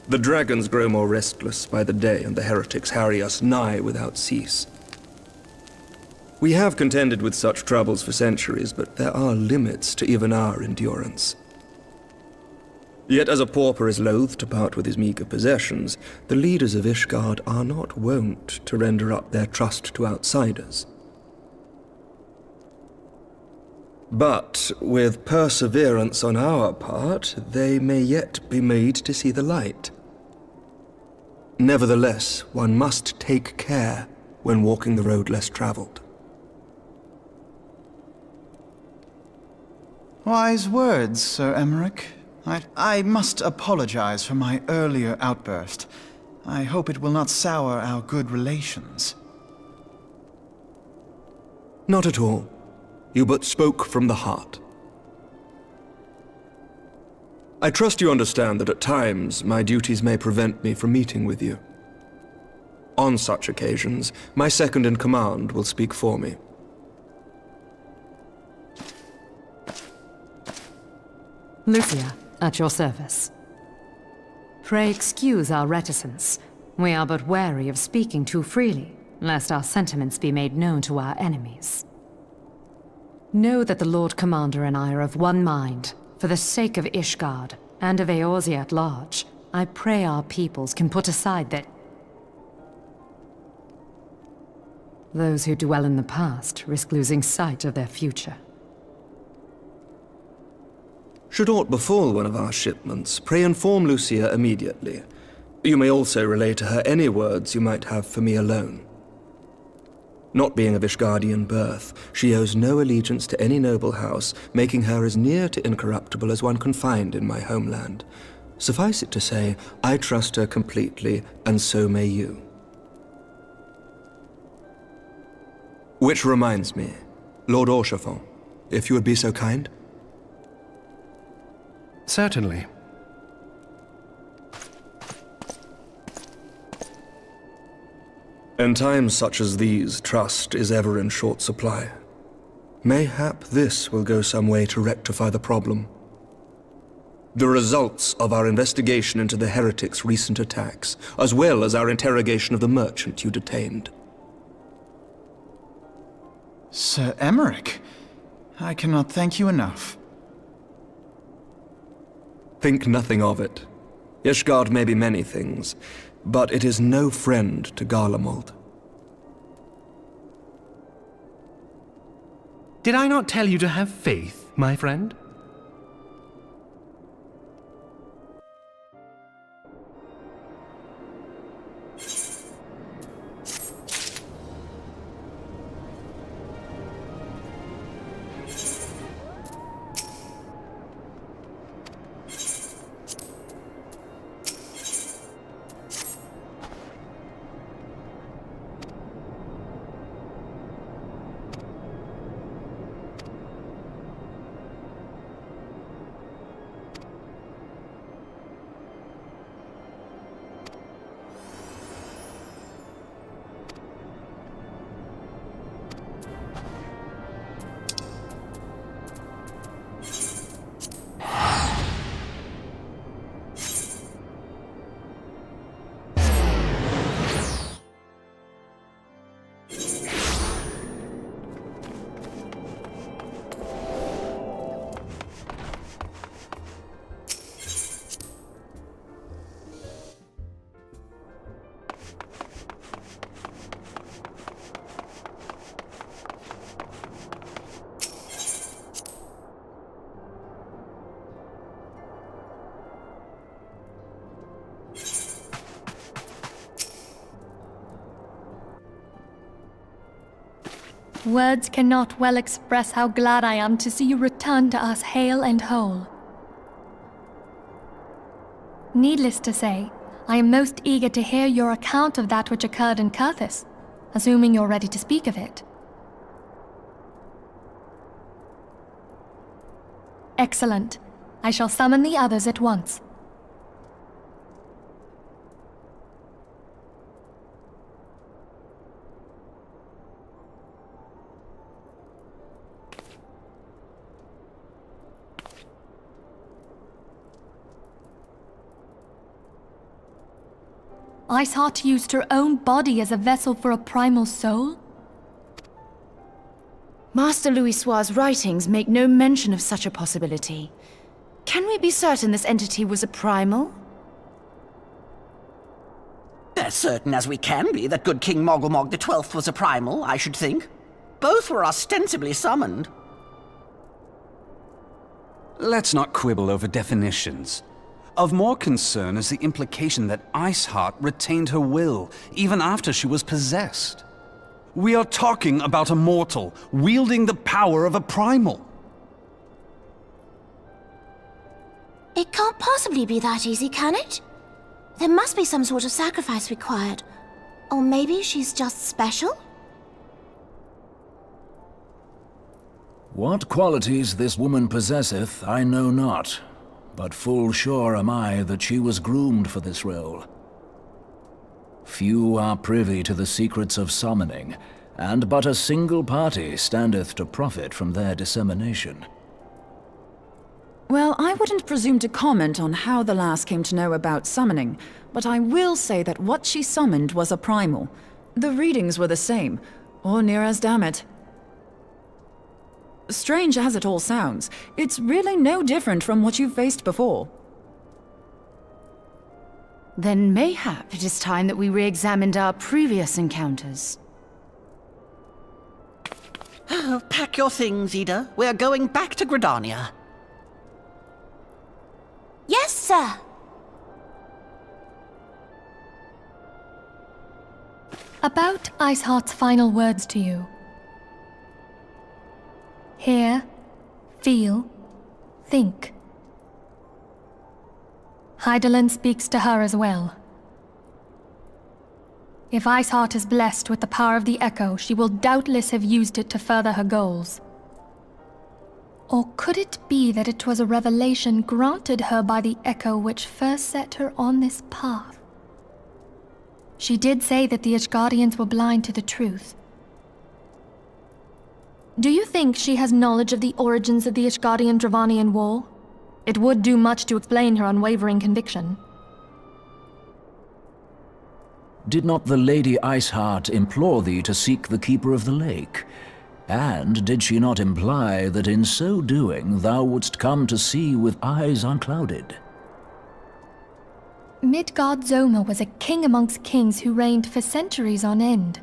The dragons grow more restless by the day, and the heretics harry us nigh without cease. We have contended with such troubles for centuries, but there are limits to even our endurance. Yet as a pauper is loath to part with his meager possessions, the leaders of Ishgard are not wont to render up their trust to outsiders. But with perseverance on our part, they may yet be made to see the light. Nevertheless, one must take care when walking the road less traveled. Wise words, Sir Emmerich. I must apologize for my earlier outburst. I hope it will not sour our good relations. Not at all. You but spoke from the heart. I trust you understand that at times my duties may prevent me from meeting with you. On such occasions, my second-in-command will speak for me. Lucia, At your service. Pray excuse our reticence. We are but wary of speaking too freely, lest our sentiments be made known to our enemies. Know that the Lord Commander and I are of one mind. For the sake of Ishgard, and of Eorzea at large, I pray our peoples can put aside that those who dwell in the past risk losing sight of their future. Should aught befall one of our shipments, pray inform Lucia immediately. You may also relay to her any words you might have for me alone. Not being of Ishgardian birth, she owes no allegiance to any noble house, making her as near to incorruptible as one can find in my homeland. Suffice it to say, I trust her completely, and so may you. Which reminds me, Lord Orchefort, if you would be so kind? Certainly. In times such as these, trust is ever in short supply. Mayhap this will go some way to rectify the problem. The results of our investigation into the heretics' recent attacks, as well as our interrogation of the merchant you detained. Sir Emmerich, I cannot thank you enough. Think nothing of it. Ishgard may be many things, but it is no friend to Garlemald. Did I not tell you to have faith, my friend? Words cannot well express how glad I am to see you return to us hale and whole. Needless to say, I am most eager to hear your account of that which occurred in Kurthis, assuming you're ready to speak of it. Excellent. I shall summon the others at once. Iceheart used her own body as a vessel for a primal soul? Master Louisoir's writings make no mention of such a possibility. Can we be certain this entity was a primal? As certain as we can be that good King Mogulmog XII was a primal, I should think. Both were ostensibly summoned. Let's not quibble over definitions. Of more concern is the implication that Iceheart retained her will, even after she was possessed. We are talking about a mortal, wielding the power of a primal. It can't possibly be that easy, can it? There must be some sort of sacrifice required. Or maybe she's just special? What qualities this woman possesseth, I know not. But full sure am I that she was groomed for this role. Few are privy to the secrets of summoning, and but a single party standeth to profit from their dissemination. Well, I wouldn't presume to comment on how the lass came to know about summoning, but I will say that what she summoned was a primal. The readings were the same, or near as damn it. Strange as it all sounds, it's really no different from what you've faced before. Then mayhap it is time that we re-examined our previous encounters. Oh, pack your things, Ida. We're going back to Gridania. Yes, sir. About Iceheart's final words to you. Hear, feel, think. Hydaelyn speaks to her as well. If Iceheart is blessed with the power of the Echo, she will doubtless have used it to further her goals. Or could it be that it was a revelation granted her by the Echo which first set her on this path? She did say that the Ishgardians were blind to the truth. Do you think she has knowledge of the origins of the Ishgardian-Dravanian War? It would do much to explain her unwavering conviction. Did not the Lady Iceheart implore thee to seek the Keeper of the Lake? And did she not imply that in so doing thou wouldst come to see with eyes unclouded? Midgard Zoma was a king amongst kings who reigned for centuries on end.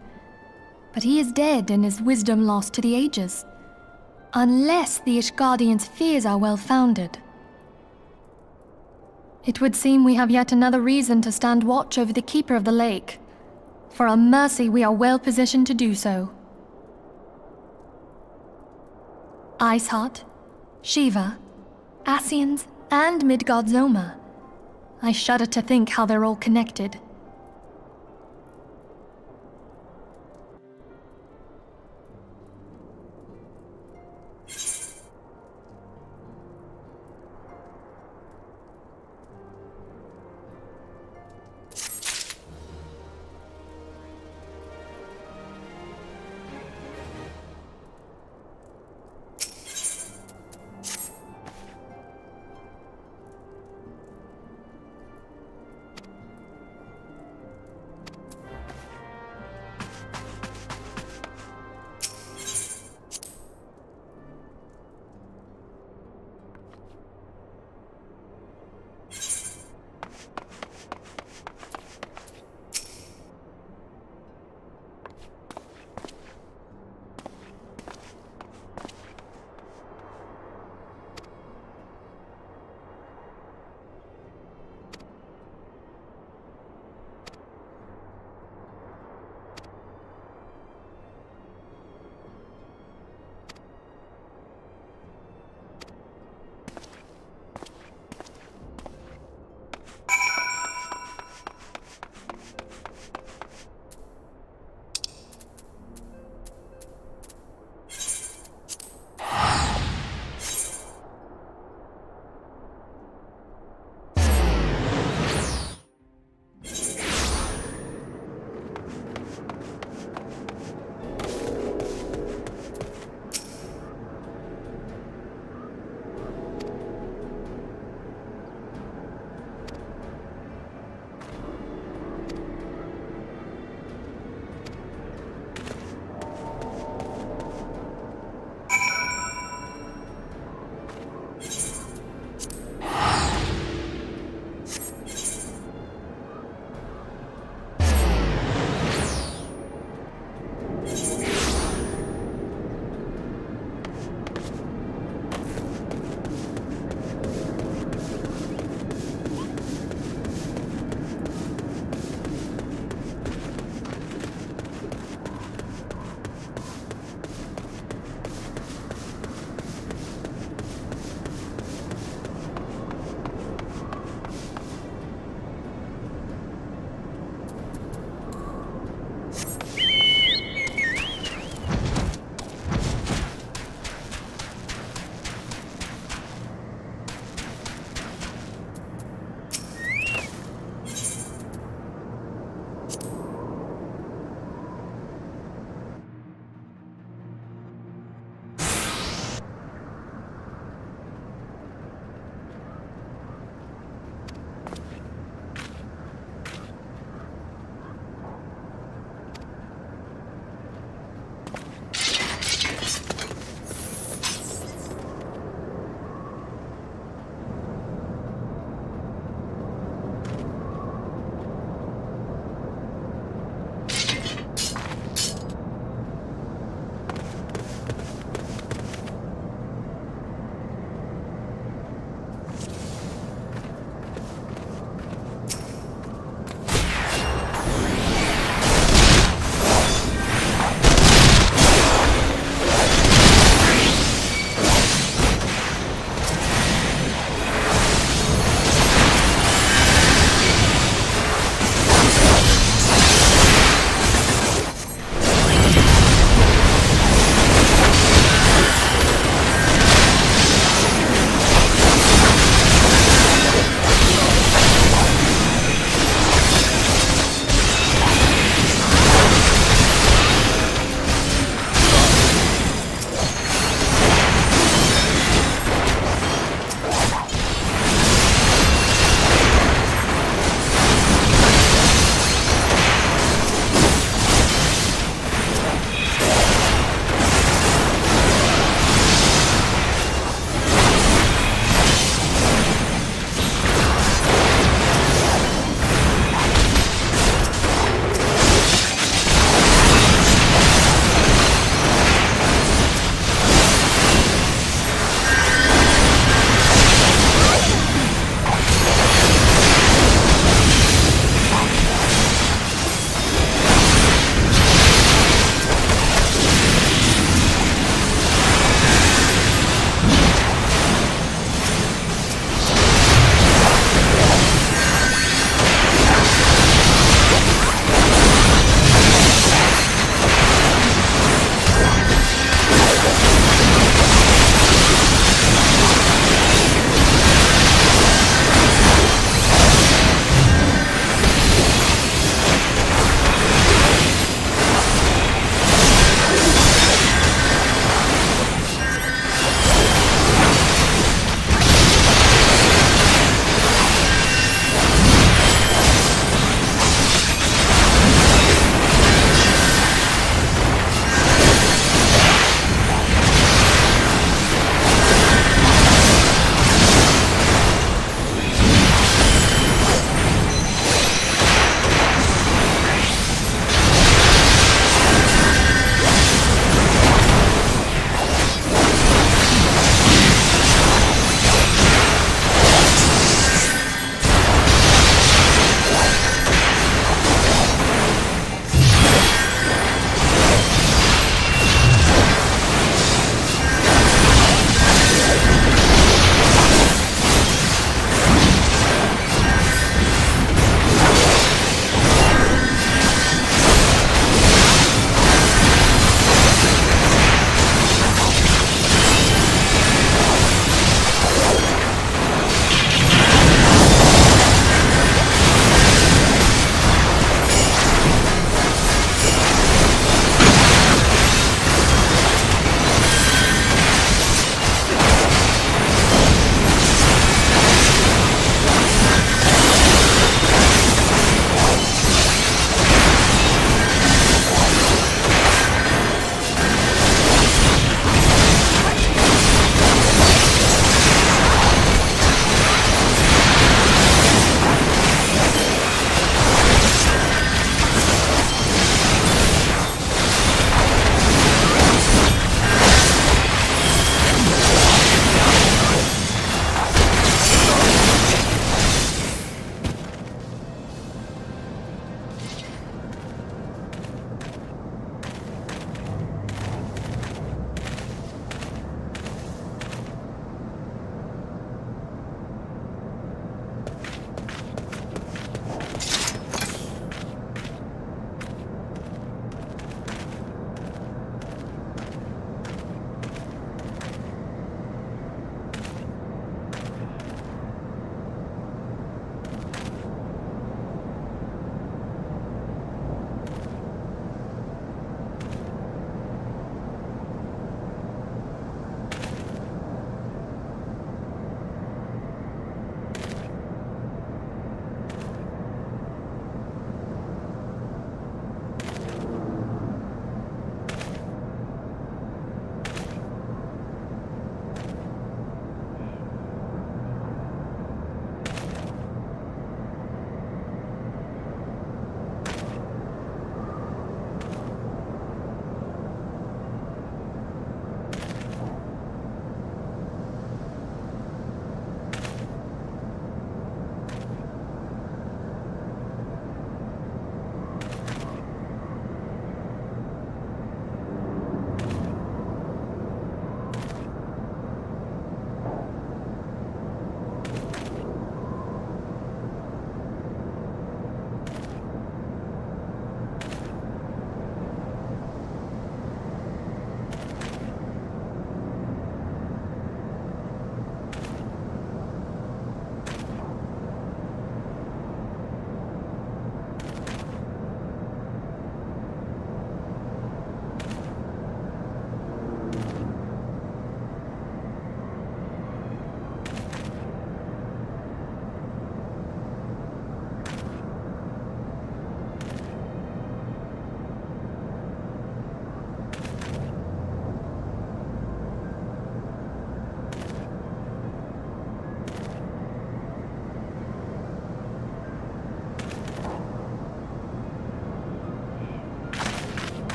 But he is dead and his wisdom lost to the ages. Unless the Ishgardians' fears are well-founded. It would seem we have yet another reason to stand watch over the Keeper of the Lake. For a mercy, we are well positioned to do so. Iceheart, Shiva, Ascians, and Midgard Zoma. I shudder to think how they're all connected.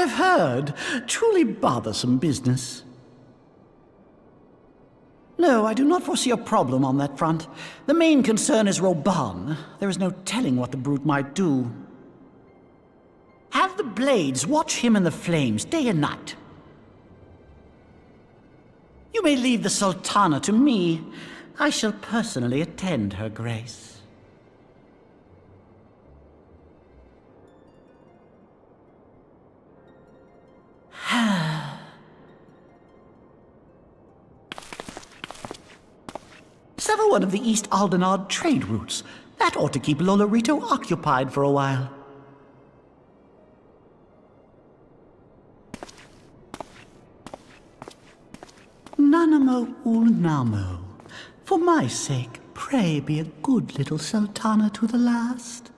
I've heard. Truly bothersome business. No, I do not foresee a problem on that front. The main concern is Roban. There is no telling what the brute might do. Have the blades watch him in the flames day and night. You may leave the Sultana to me. I shall personally attend her grace. Sever one of the East Aldenard trade routes. That ought to keep Lolorito occupied for a while. Nanamo ulnamo. For my sake, pray be a good little Sultana to the last.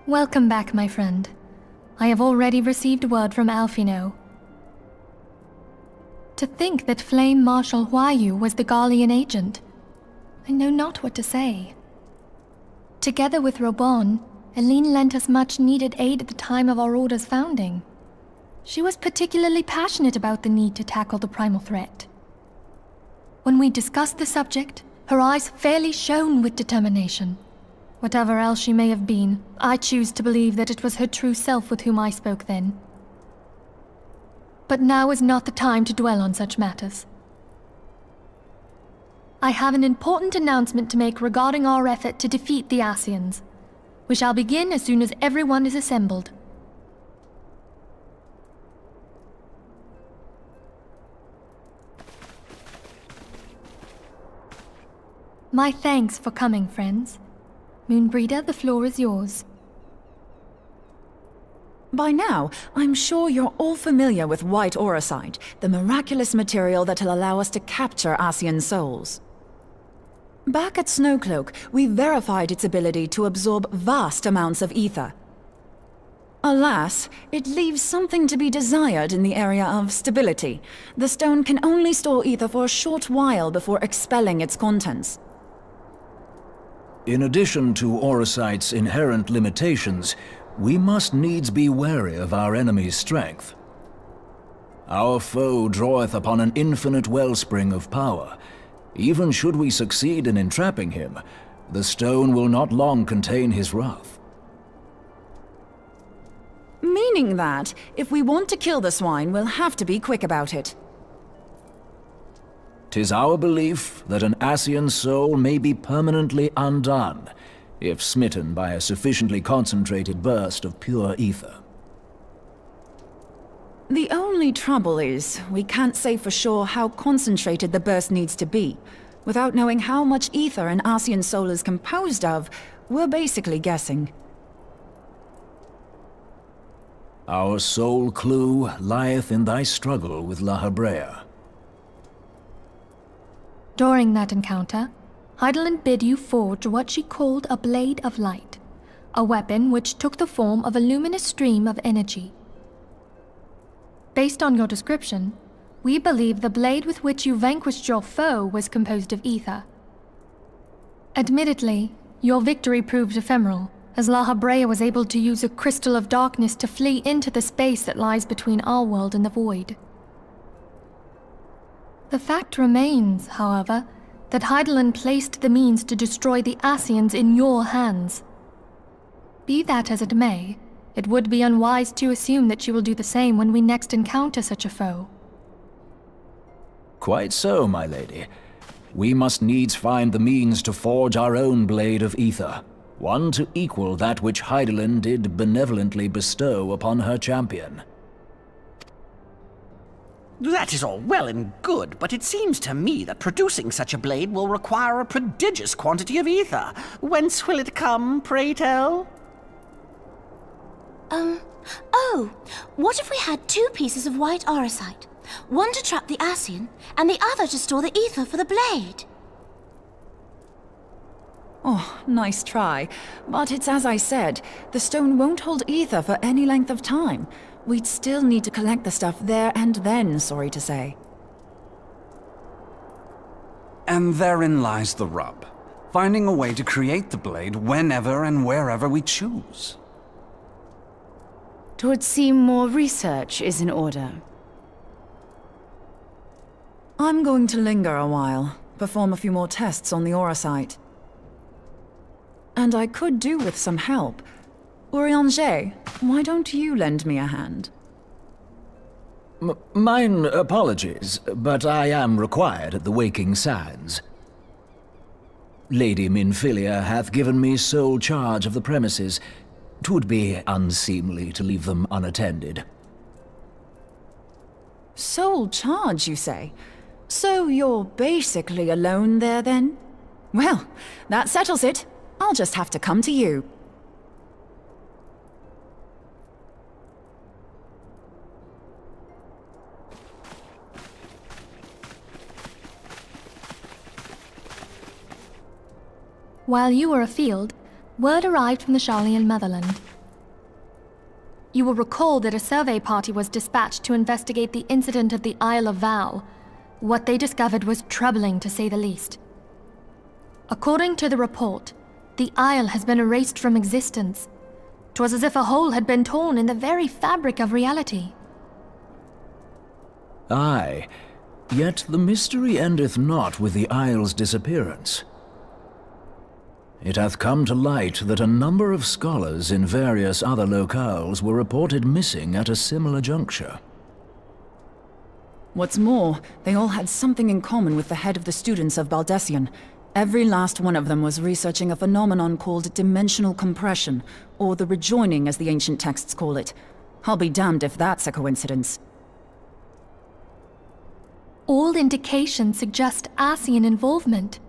Welcome back, my friend. I have already received word from Alfino. To think that Flame Marshal Huayu was the Garlean agent. I know not what to say. Together with Robon, Eline lent us much-needed aid at the time of our Order's founding. She was particularly passionate about the need to tackle the primal threat. When we discussed the subject, her eyes fairly shone with determination. Whatever else she may have been, I choose to believe that it was her true self with whom I spoke then. But now is not the time to dwell on such matters. I have an important announcement to make regarding our effort to defeat the Ascians. We shall begin as soon as everyone is assembled. My thanks for coming, friends. Moonbreeder, the floor is yours. By now, I'm sure you're all familiar with white auracite, the miraculous material that'll allow us to capture Ascian souls. Back at Snowcloak, we verified its ability to absorb vast amounts of ether. Alas, it leaves something to be desired in the area of stability. The stone can only store ether for a short while before expelling its contents. In addition to auracite's inherent limitations, we must needs be wary of our enemy's strength. Our foe draweth upon an infinite wellspring of power. Even should we succeed in entrapping him, the stone will not long contain his wrath. Meaning that, if we want to kill the swine, we'll have to be quick about it. 'Tis our belief that an Ascian soul may be permanently undone, if smitten by a sufficiently concentrated burst of pure ether. The only trouble is, we can't say for sure how concentrated the burst needs to be. Without knowing how much ether an Ascian soul is composed of, we're basically guessing. Our sole clue lieth in thy struggle with La Habrea. During that encounter, Heidelin bid you forge what she called a Blade of Light, a weapon which took the form of a luminous stream of energy. Based on your description, we believe the blade with which you vanquished your foe was composed of ether. Admittedly, your victory proved ephemeral, as La Habrea was able to use a crystal of darkness to flee into the space that lies between our world and the void. The fact remains, however, that Hydaelyn placed the means to destroy the Ascians in your hands. Be that as it may, it would be unwise to assume that you will do the same when we next encounter such a foe. Quite so, my lady. We must needs find the means to forge our own blade of ether, one to equal that which Hydaelyn did benevolently bestow upon her champion. That is all well and good, but it seems to me that producing such a blade will require a prodigious quantity of ether. Whence will it come, pray tell? Oh, what if we had 2 pieces of white auricite? One to trap the Ascian, and the other to store the ether for the blade. Oh, nice try. But it's as I said, the stone won't hold ether for any length of time. We'd still need to collect the stuff there and then, sorry to say. And therein lies the rub. Finding a way to create the blade whenever and wherever we choose. It would seem more research is in order. I'm going to linger a while, perform a few more tests on the auricite. And I could do with some help. Urianger, why don't you lend me a hand? Mine apologies, but I am required at the Waking Sands. Lady Minfilia hath given me sole charge of the premises. 'Twould be unseemly to leave them unattended. Sole charge, you say? So you're basically alone there, then? Well, that settles it. I'll just have to come to you. While you were afield, word arrived from the Sharlayan motherland. You will recall that a survey party was dispatched to investigate the incident at the Isle of Val. What they discovered was troubling, to say the least. According to the report, the Isle has been erased from existence. 'Twas as if a hole had been torn in the very fabric of reality. Aye, yet the mystery endeth not with the Isle's disappearance. It hath come to light that a number of scholars in various other locales were reported missing at a similar juncture. What's more, they all had something in common with the head of the students of Baldessian. Every last one of them was researching a phenomenon called dimensional compression, or the rejoining as the ancient texts call it. I'll be damned if that's a coincidence. All indications suggest Ascian involvement,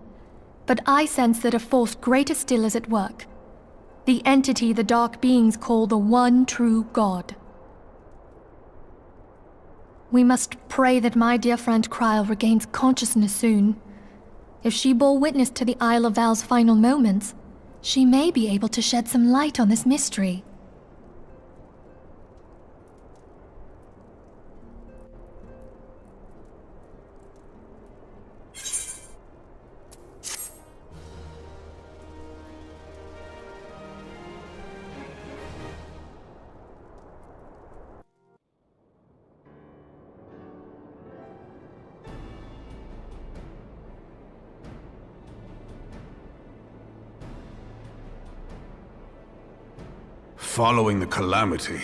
but I sense that a force greater still is at work. The entity the Dark Beings call the One True God. We must pray that my dear friend Kryl regains consciousness soon. If she bore witness to the Isle of Val's final moments, she may be able to shed some light on this mystery. Following the calamity,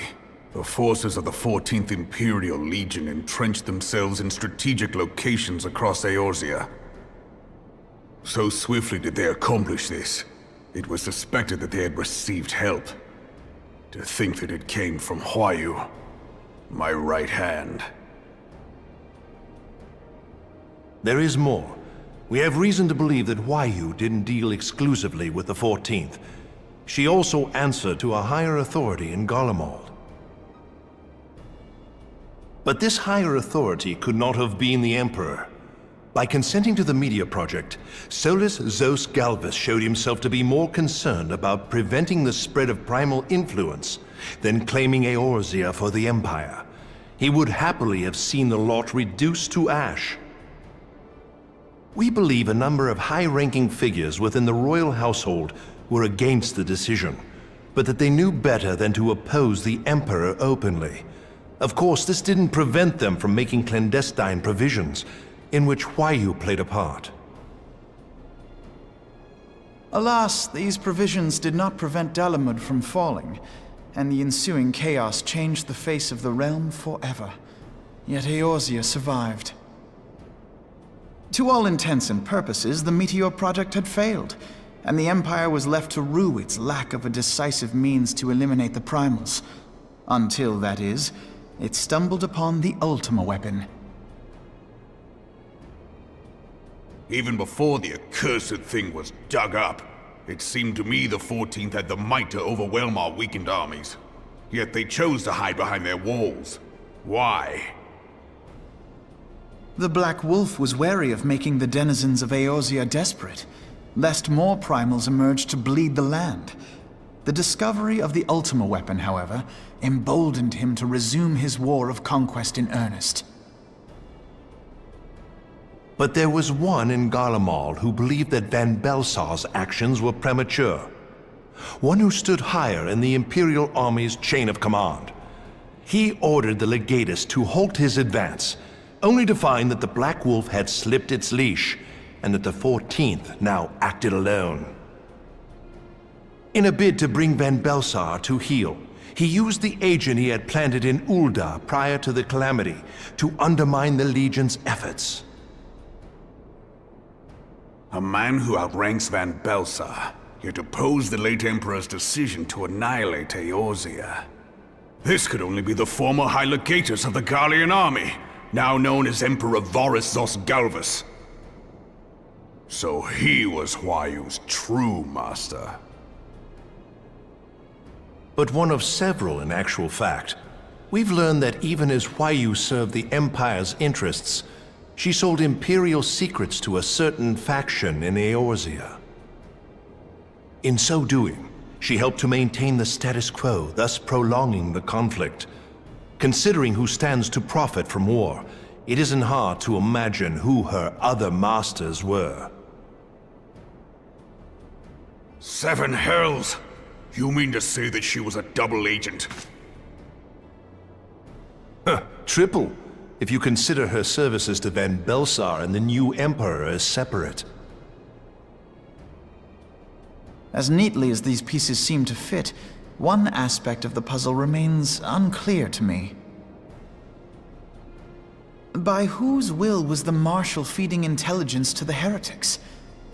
the forces of the 14th Imperial Legion entrenched themselves in strategic locations across Eorzea. So swiftly did they accomplish this, it was suspected that they had received help. To think that it came from Huayu, my right hand. There is more. We have reason to believe that Huayu didn't deal exclusively with the 14th. She also answered to a higher authority in Garlemald. But this higher authority could not have been the Emperor. By consenting to the media project, Solus Zos Galvus showed himself to be more concerned about preventing the spread of primal influence than claiming Eorzea for the Empire. he would happily have seen the lot reduced to ash. We believe a number of high-ranking figures within the royal household were against the decision, but that they knew better than to oppose the Emperor openly. Of course, this didn't prevent them from making clandestine provisions, in which Huayu played a part. Alas, these provisions did not prevent Dalamud from falling, and the ensuing chaos changed the face of the realm forever. Yet Eorzea survived. To all intents and purposes, the Meteor Project had failed, and the Empire was left to rue its lack of a decisive means to eliminate the Primals. Until, that is, it stumbled upon the Ultima weapon. Even before the accursed thing was dug up, it seemed to me the 14th had the might to overwhelm our weakened armies. Yet they chose to hide behind their walls. Why? The Black Wolf was wary of making the denizens of Eorzea desperate, lest more primals emerge to bleed the land. The discovery of the Ultima weapon, however, emboldened him to resume his war of conquest in earnest. But there was one in Garlemald who believed that Van Belsar's actions were premature. One who stood higher in the Imperial Army's chain of command. He ordered the Legatus to halt his advance, only to find that the Black Wolf had slipped its leash, and that the 14th now acted alone. In a bid to bring Van Belsar to heel, he used the agent he had planted in Ul'dah prior to the Calamity to undermine the Legion's efforts. A man who outranks Van Belsar, yet opposed the late Emperor's decision to annihilate Eorzea. This could only be the former High Legatus of the Garlean army, now known as Emperor Varus Zosgalvus. So he was Huayu's true master. But one of several in actual fact. We've learned that even as Huayu served the Empire's interests, she sold Imperial secrets to a certain faction in Eorzea. In so doing, she helped to maintain the status quo, thus prolonging the conflict. Considering who stands to profit from war, it isn't hard to imagine who her other masters were. 7 hells! You mean to say that she was a double agent? Triple, if you consider her services to Van Belsar and the new Emperor as separate. As neatly as these pieces seem to fit, one aspect of the puzzle remains unclear to me. By whose will was the Marshal feeding intelligence to the heretics?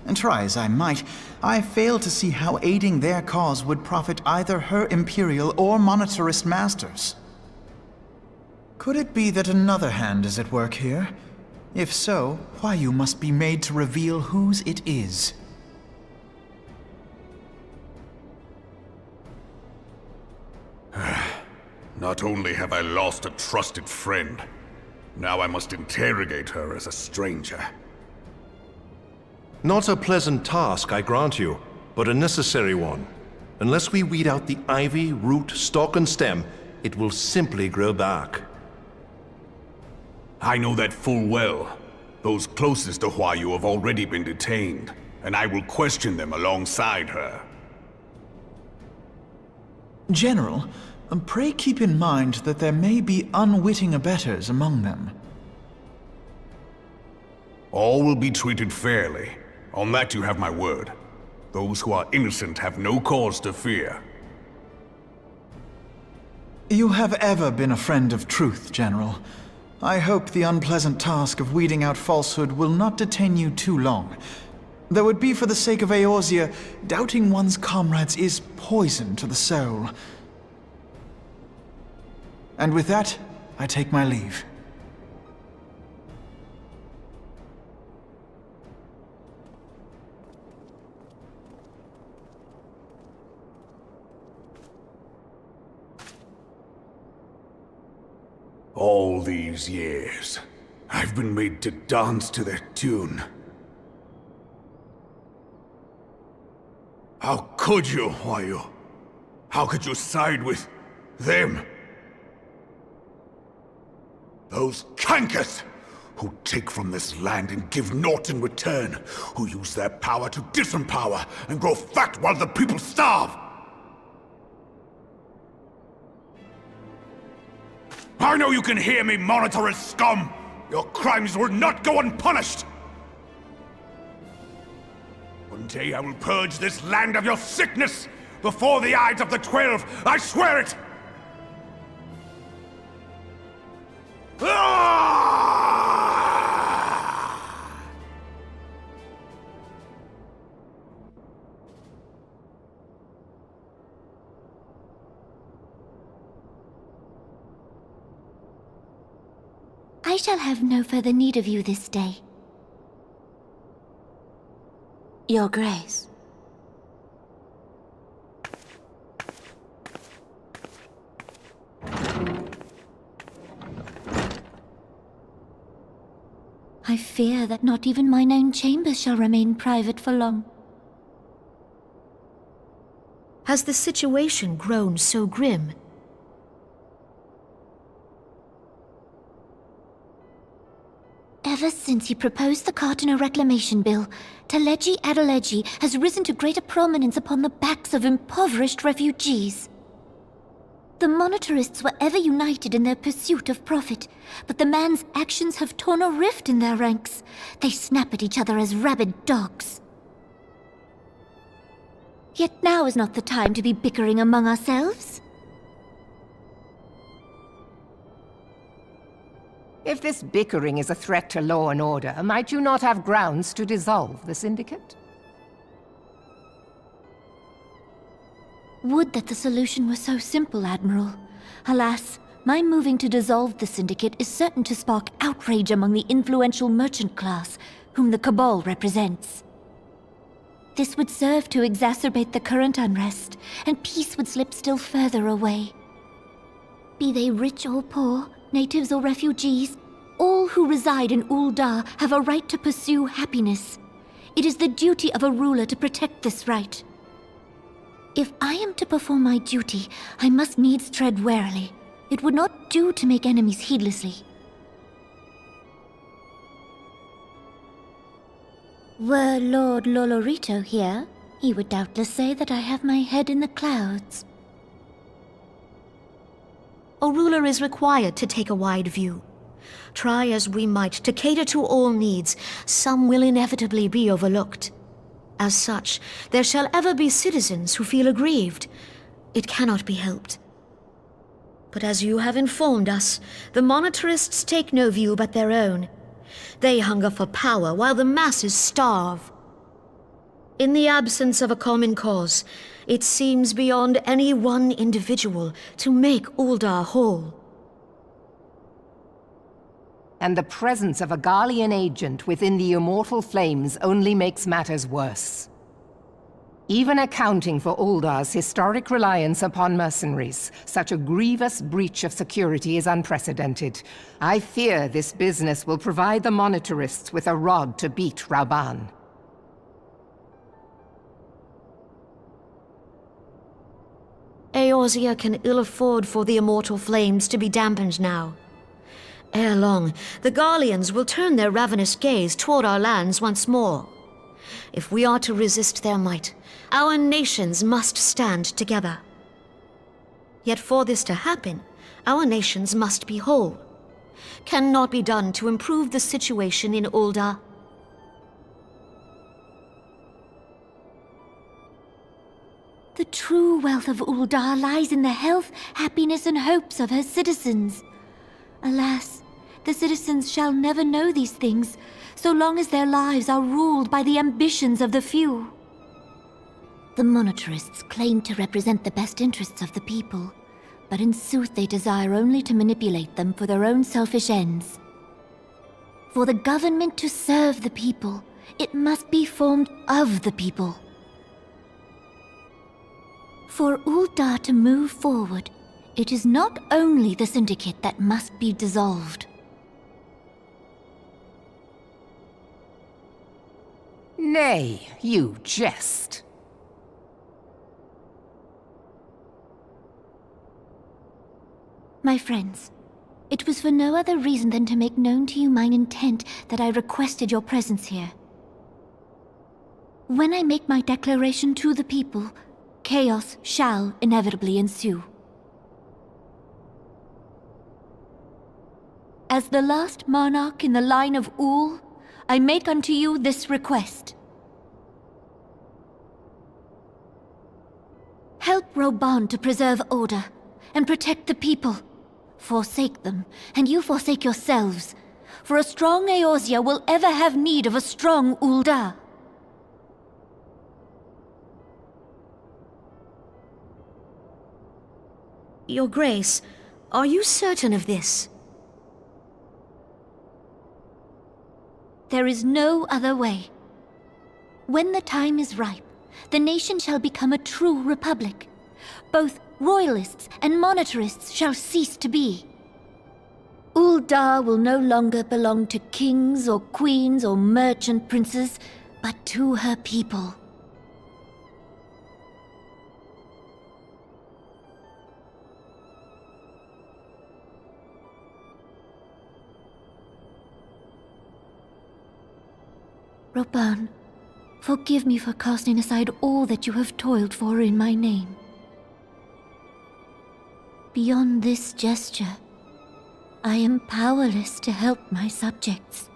And try as I might, I fail to see how aiding their cause would profit either her Imperial or Monetarist masters. Could it be that another hand is at work here? If so, Huayu must be made to reveal whose it is. Not only have I lost a trusted friend, now I must interrogate her as a stranger. Not a pleasant task, I grant you, but a necessary one. Unless we weed out the ivy, root, stalk, and stem, it will simply grow back. I know that full well. Those closest to Huayu have already been detained, and I will question them alongside her. General, pray keep in mind that there may be unwitting abettors among them. All will be treated fairly. On that you have my word. Those who are innocent have no cause to fear. You have ever been a friend of truth, General. I hope the unpleasant task of weeding out falsehood will not detain you too long. Though it be for the sake of Eorzea, doubting one's comrades is poison to the soul. And with that, I take my leave. All these years, I've been made to dance to their tune. How could you, Huayu? How could you side with them? Those cankers who take from this land and give naught in return, who use their power to disempower and grow fat while the people starve. I know you can hear me, monitorous scum! Your crimes will not go unpunished! One day I will purge this land of your sickness before the eyes of the 12, I swear it! I shall have no further need of you this day. Your Grace. I fear that not even mine own chambers shall remain private for long. Has the situation grown so grim? Ever since he proposed the Cartiner Reclamation Bill, Teleji Adeleji has risen to greater prominence upon the backs of impoverished refugees. The Monitorists were ever united in their pursuit of profit, but the man's actions have torn a rift in their ranks. They snap at each other as rabid dogs. Yet now is not the time to be bickering among ourselves. If this bickering is a threat to law and order, might you not have grounds to dissolve the Syndicate? Would that the solution were so simple, Admiral. Alas, my moving to dissolve the Syndicate is certain to spark outrage among the influential merchant class, whom the Cabal represents. This would serve to exacerbate the current unrest, and peace would slip still further away. Be they rich or poor, natives or refugees, all who reside in Ul'dah have a right to pursue happiness. It is the duty of a ruler to protect this right. If I am to perform my duty, I must needs tread warily. It would not do to make enemies heedlessly. Were Lord Lolorito here, he would doubtless say that I have my head in the clouds. A ruler is required to take a wide view. Try as we might to cater to all needs, some will inevitably be overlooked. As such, there shall ever be citizens who feel aggrieved. It cannot be helped. But as you have informed us, the Monitorists take no view but their own. They hunger for power while the masses starve. In the absence of a common cause, it seems beyond any one individual to make Ul'dah whole. And the presence of a Garlean agent within the Immortal Flames only makes matters worse. Even accounting for Ul'dah's historic reliance upon mercenaries, such a grievous breach of security is unprecedented. I fear this business will provide the Monitorists with a rod to beat Rauban. Eorzea can ill afford for the Immortal Flames to be dampened now. Ere long, the Garleans will turn their ravenous gaze toward our lands once more. If we are to resist their might, our nations must stand together. Yet for this to happen, our nations must be whole. Cannot be done to improve the situation in Ul'dah. The true wealth of Ul'dah lies in the health, happiness, and hopes of her citizens. Alas, the citizens shall never know these things, so long as their lives are ruled by the ambitions of the few. The Monitorists claim to represent the best interests of the people, but in sooth they desire only to manipulate them for their own selfish ends. For the government to serve the people, it must be formed of the people. For Ul'dah to move forward, it is not only the Syndicate that must be dissolved. Nay, you jest. My friends, It was for no other reason than to make known to you mine intent that I requested your presence here. When I make my declaration to the people, chaos shall inevitably ensue. As the last monarch in the line of Ul, I make unto you this request. Help Roban to preserve order and protect the people. Forsake them, and you forsake yourselves, for a strong Eorzea will ever have need of a strong Ul'dah. Your Grace, are you certain of this? There is no other way. When the time is ripe, the nation shall become a true republic. Both royalists and monetarists shall cease to be. Ul'dah will no longer belong to kings or queens or merchant princes, but to her people. Roban, forgive me for casting aside all that you have toiled for in my name. Beyond this gesture, I am powerless to help my subjects.